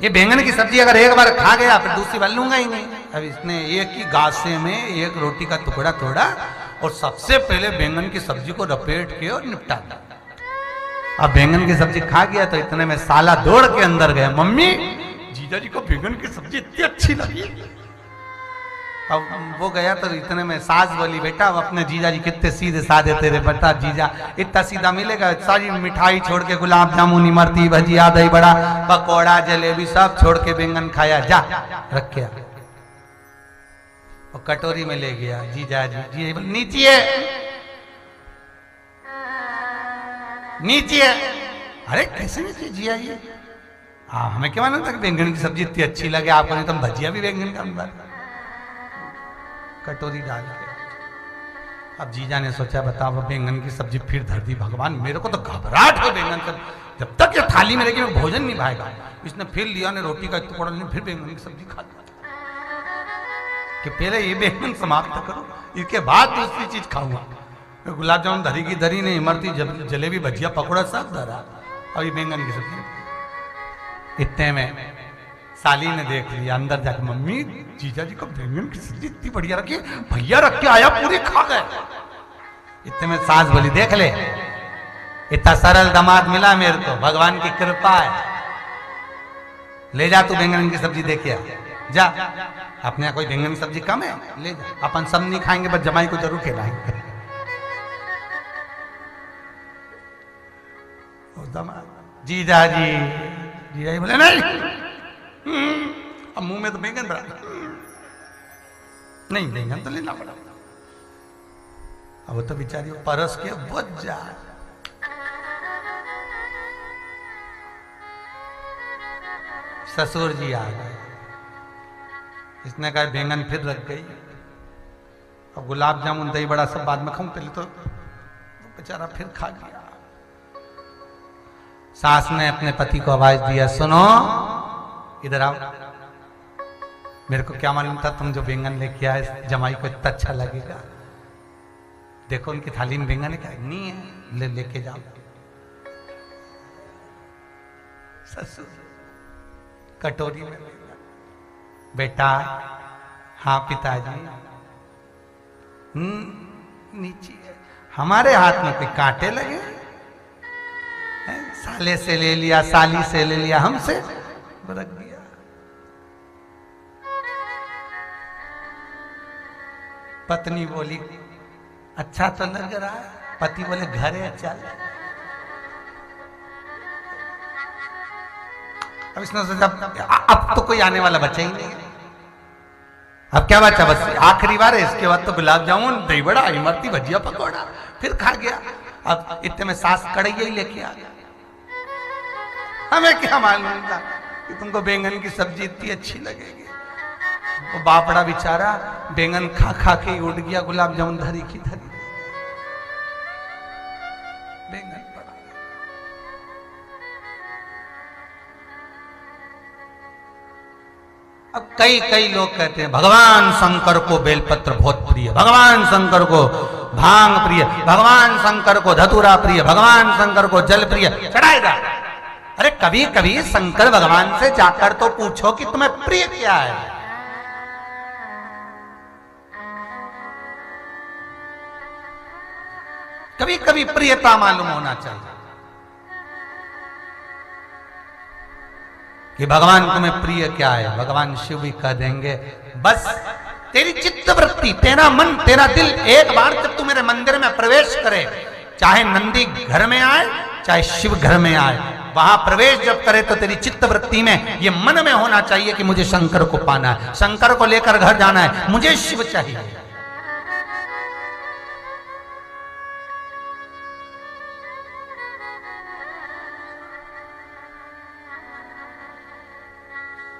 ये बैंगन की सब्जी अगर एक बार खा गया फिर दूसरी बार लूंगा ही नहीं। अब इसने एक ही गासे में एक रोटी का टुकड़ा तोड़ा और सबसे पहले बैंगन की सब्जी को लपेट के और निपटा दिया। अब बैंगन की सब्जी खा गया तो इतने में साला दौड़ के अंदर गया, मम्मी जीजा जी को बैंगन की सब्जी इतनी अच्छी लगी। अब वो गया तो इतने में सास बोली, बेटा अब अपने जीजा जी कितने सीधे साधे तेरे बेटा, जीजा इतना सीधा मिलेगा, सारी मिठाई छोड़ के गुलाब जामुन इमरती भजिया दही बड़ा पकौड़ा जलेबी सब छोड़ के बैंगन खाया, जा रख के और कटोरी में ले गया। जीजा जी जी नीचे नीचे, अरे कैसे नीचे जिया ये, हाँ हमें क्या मालूम था कि बैंगन की सब्जी इतनी अच्छी लगे आपको, नहीं तो भजिया भी बैंगन का अंदर। कटोरी डाल के अब जीजा ने सोचा बताओ बैंगन की सब्जी फिर धर दी, भगवान मेरे को तो घबराहट हो बैंगन से, जब तक ये थाली में रहेगी मैं भोजन नहीं भाएगा। इसने फिर लिया ने रोटी का टुकड़ा लिया, फिर बैंगन की सब्जी खा लिया कि पहले ये बैंगन समाप्त करो, इसके बाद दूसरी चीज खाऊंगा। गुलाब जामुन धरी की धरी नहीं, इमरती जलेबी भजिया पकौड़ा सब धरा, और ये बैंगन की सब्जी। इतने में साली ने देख लिया, अंदर जाकर मम्मी जीजा जी को बैंगन की सब्जी इतनी बढ़िया रखी, भैया रख के आया पूरी खा गए। इतने में सास बोली देख ले इतना सरल दामाद मिला मेरे को, भगवान की कृपा है, ले जा तू बैंगन की सब्जी देखिए जा, अपने यहाँ कोई बैंगन की सब्जी कम है ले जा, अपन सब नहीं खाएंगे बस जमाई को जरूर खिलाएंगे। जीजा जी बोले नहीं, अब मुंह में तो बैंगन भरा, नहीं बैंगन तो लेना पड़ा। अब वो तो बेचारी परस के बुझ जा। ससुर जी आ गए, इसने कहा बैंगन फिर रख गई, अब गुलाब जामुन दही बड़ा सब बाद में खाऊं, पहले तो बेचारा फिर खा गया। सास ने अपने पति को आवाज दिया, सुनो इधर आओ, मेरे को क्या मालूम था तुम जो बैंगन लेके आए जमाई को इतना अच्छा लगेगा, देखो उनकी थाली में बैंगन है क्या, नहीं है लेके जाओ। ससुर कटोरी में बेटा, हाँ पिताजी, नीचे हमारे हाथ में कोई कांटे लगे, साले से ले लिया साली से ले लिया, हमसे रख दिया। पत्नी बोली अच्छा तो लग रहा है, पति बोले घरे चल। अब इसने सोचा अब तो कोई आने वाला बचा ही नहीं, अब क्या बचा, बस आखिरी बार है, इसके बाद तो गुलाब जामुन दही बड़ा इमरती भजिया पकौड़ा फिर खा गया। अब इतने में सास कढ़ैया ही लेके आ गया, हमें क्या मालूम था कि तुमको बैंगन की सब्जी इतनी अच्छी लगेगी। वो बापड़ा बेचारा बैंगन खा खा के उठ गया, गुलाब जामुन धरी की धरी बैंगन पड़ा। अब कई कई लोग कहते हैं भगवान शंकर को बेलपत्र बहुत प्रिय, भगवान शंकर को भांग प्रिय, भगवान शंकर को धतूरा प्रिय, भगवान शंकर को जल प्रिय, चढ़ाएगा। अरे कभी कभी शंकर भगवान से जाकर तो पूछो कि तुम्हें प्रिय क्या है। कभी कभी प्रियता मालूम होना चाहिए कि भगवान तुम्हें प्रिय क्या है। भगवान शिव भी कह देंगे बस तेरी चित्त वृत्ति, तेरा मन, तेरा दिल एक बार जब तू मेरे मंदिर में प्रवेश करे, चाहे नंदी घर में आए चाहे शिव घर में आए, वहां प्रवेश जब करे तो तेरी चित्त वृत्ति में ये मन में होना चाहिए कि मुझे शंकर को पाना है, शंकर को लेकर घर जाना है, मुझे शिव चाहिए।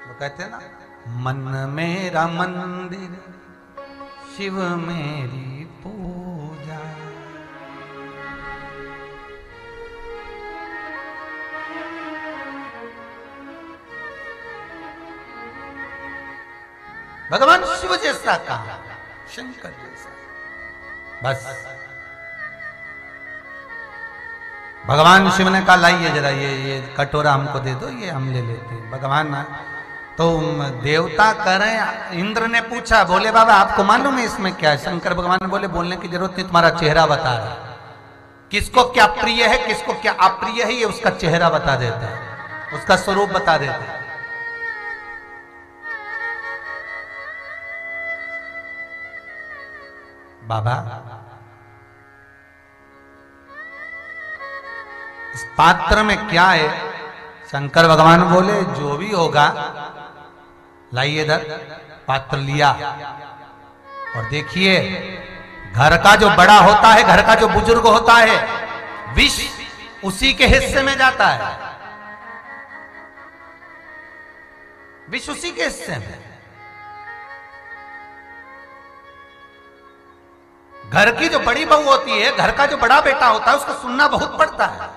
वो कहते हैं ना, मन मेरा मंदिर शिव मेरी पूजा, भगवान शिव जैसा कहा, शंकर जैसा। बस भगवान शिव ने कहा लाइए जरा ये कटोरा हमको दे दो, ये हम ले लेते हैं। भगवान तो देवता करें, इंद्र ने पूछा, बोले बाबा आपको मालूम है इसमें क्या है? शंकर भगवान ने बोले बोलने की जरूरत नहीं, तुम्हारा चेहरा बता रहा है। किसको क्या प्रिय है, किसको क्या अप्रिय है, ये उसका चेहरा बता देता है, उसका स्वरूप बता देता है। बाबा इस पात्र में क्या है? शंकर भगवान बोले जो भी होगा लाइए इधर। पात्र लिया और देखिए, घर का जो बड़ा होता है, घर का जो बुजुर्ग होता है, विष उसी के हिस्से में जाता है, विष उसी के हिस्से में। घर की जो बड़ी बहू होती है, घर का जो बड़ा बेटा होता है, उसको सुनना बहुत पड़ता है।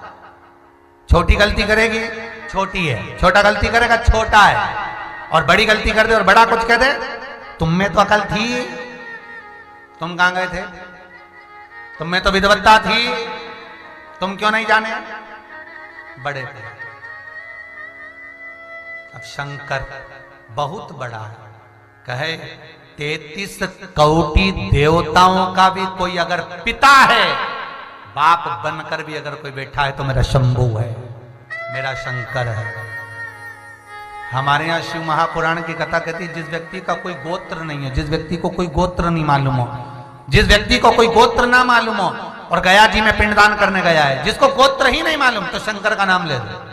छोटी गलती करेगी छोटी है, छोटा गलती करेगा छोटा है, और बड़ी गलती कर दे और बड़ा कुछ कह दे, तुम में तो अकल थी, तुम कहां गए थे, तुम में तो विद्वत्ता थी, तुम क्यों नहीं जाने, बड़े थे। अब शंकर बहुत बड़ा है, कहे 33 कोटि देवताओं का भी कोई अगर पिता है, बाप बनकर भी अगर कोई बैठा है तो मेरा शंभु है, मेरा शंकर है। हमारे यहाँ शिव महापुराण की कथा कहती है, जिस व्यक्ति का कोई गोत्र नहीं है, जिस व्यक्ति को कोई गोत्र नहीं मालूम हो, जिस व्यक्ति को कोई गोत्र ना मालूम हो और गया जी में पिंडदान करने गया है, जिसको गोत्र ही नहीं मालूम, तो शंकर का नाम ले दो।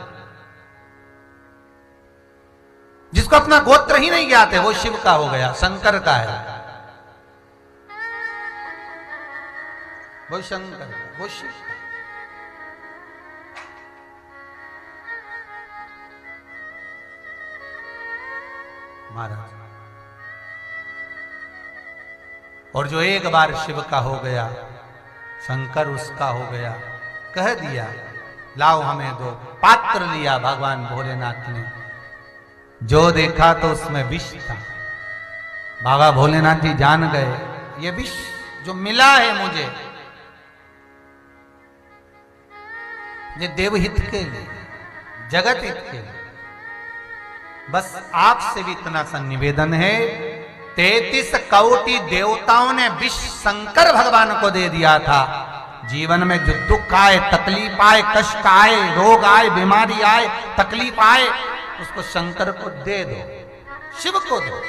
जिसको अपना गोत्र ही नहीं ज्ञात है वो शिव का हो गया, शंकर का है, वो शंकर, वो शिव। महाराज, और जो एक बार शिव का हो गया, शंकर उसका हो गया, कह दिया लाओ हमें दो। पात्र लिया भगवान भोलेनाथ ने, जो देखा तो उसमें विष था। बाबा भोलेनाथ जी जान गए, ये विष जो मिला है मुझे, ये देवहित के लिए, जगत हित के लिए। बस आपसे भी इतना सा निवेदन है, 33 कोटि देवताओं ने विष शंकर भगवान को दे दिया था। जीवन में जो दुख आए, तकलीफ आए, कष्ट आए, रोग आए, बीमारी आए, तकलीफ आए, उसको शंकर को दे दो, शिव को दो।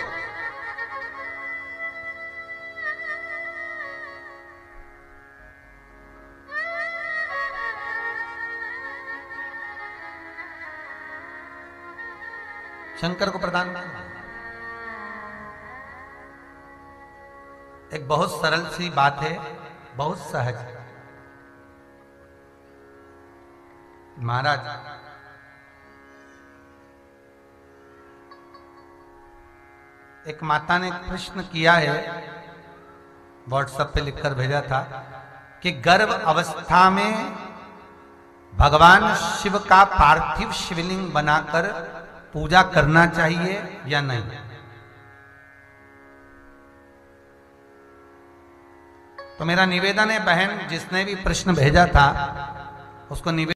शंकर को प्रदान करो। एक बहुत सरल सी बात है, बहुत सहज। महाराज, एक माता ने प्रश्न किया है, व्हाट्सएप पे लिखकर भेजा था कि गर्भ अवस्था में भगवान शिव का पार्थिव शिवलिंग बनाकर पूजा करना चाहिए या नहीं। तो मेरा निवेदन है, बहन जिसने भी प्रश्न भेजा था उसको निवेदन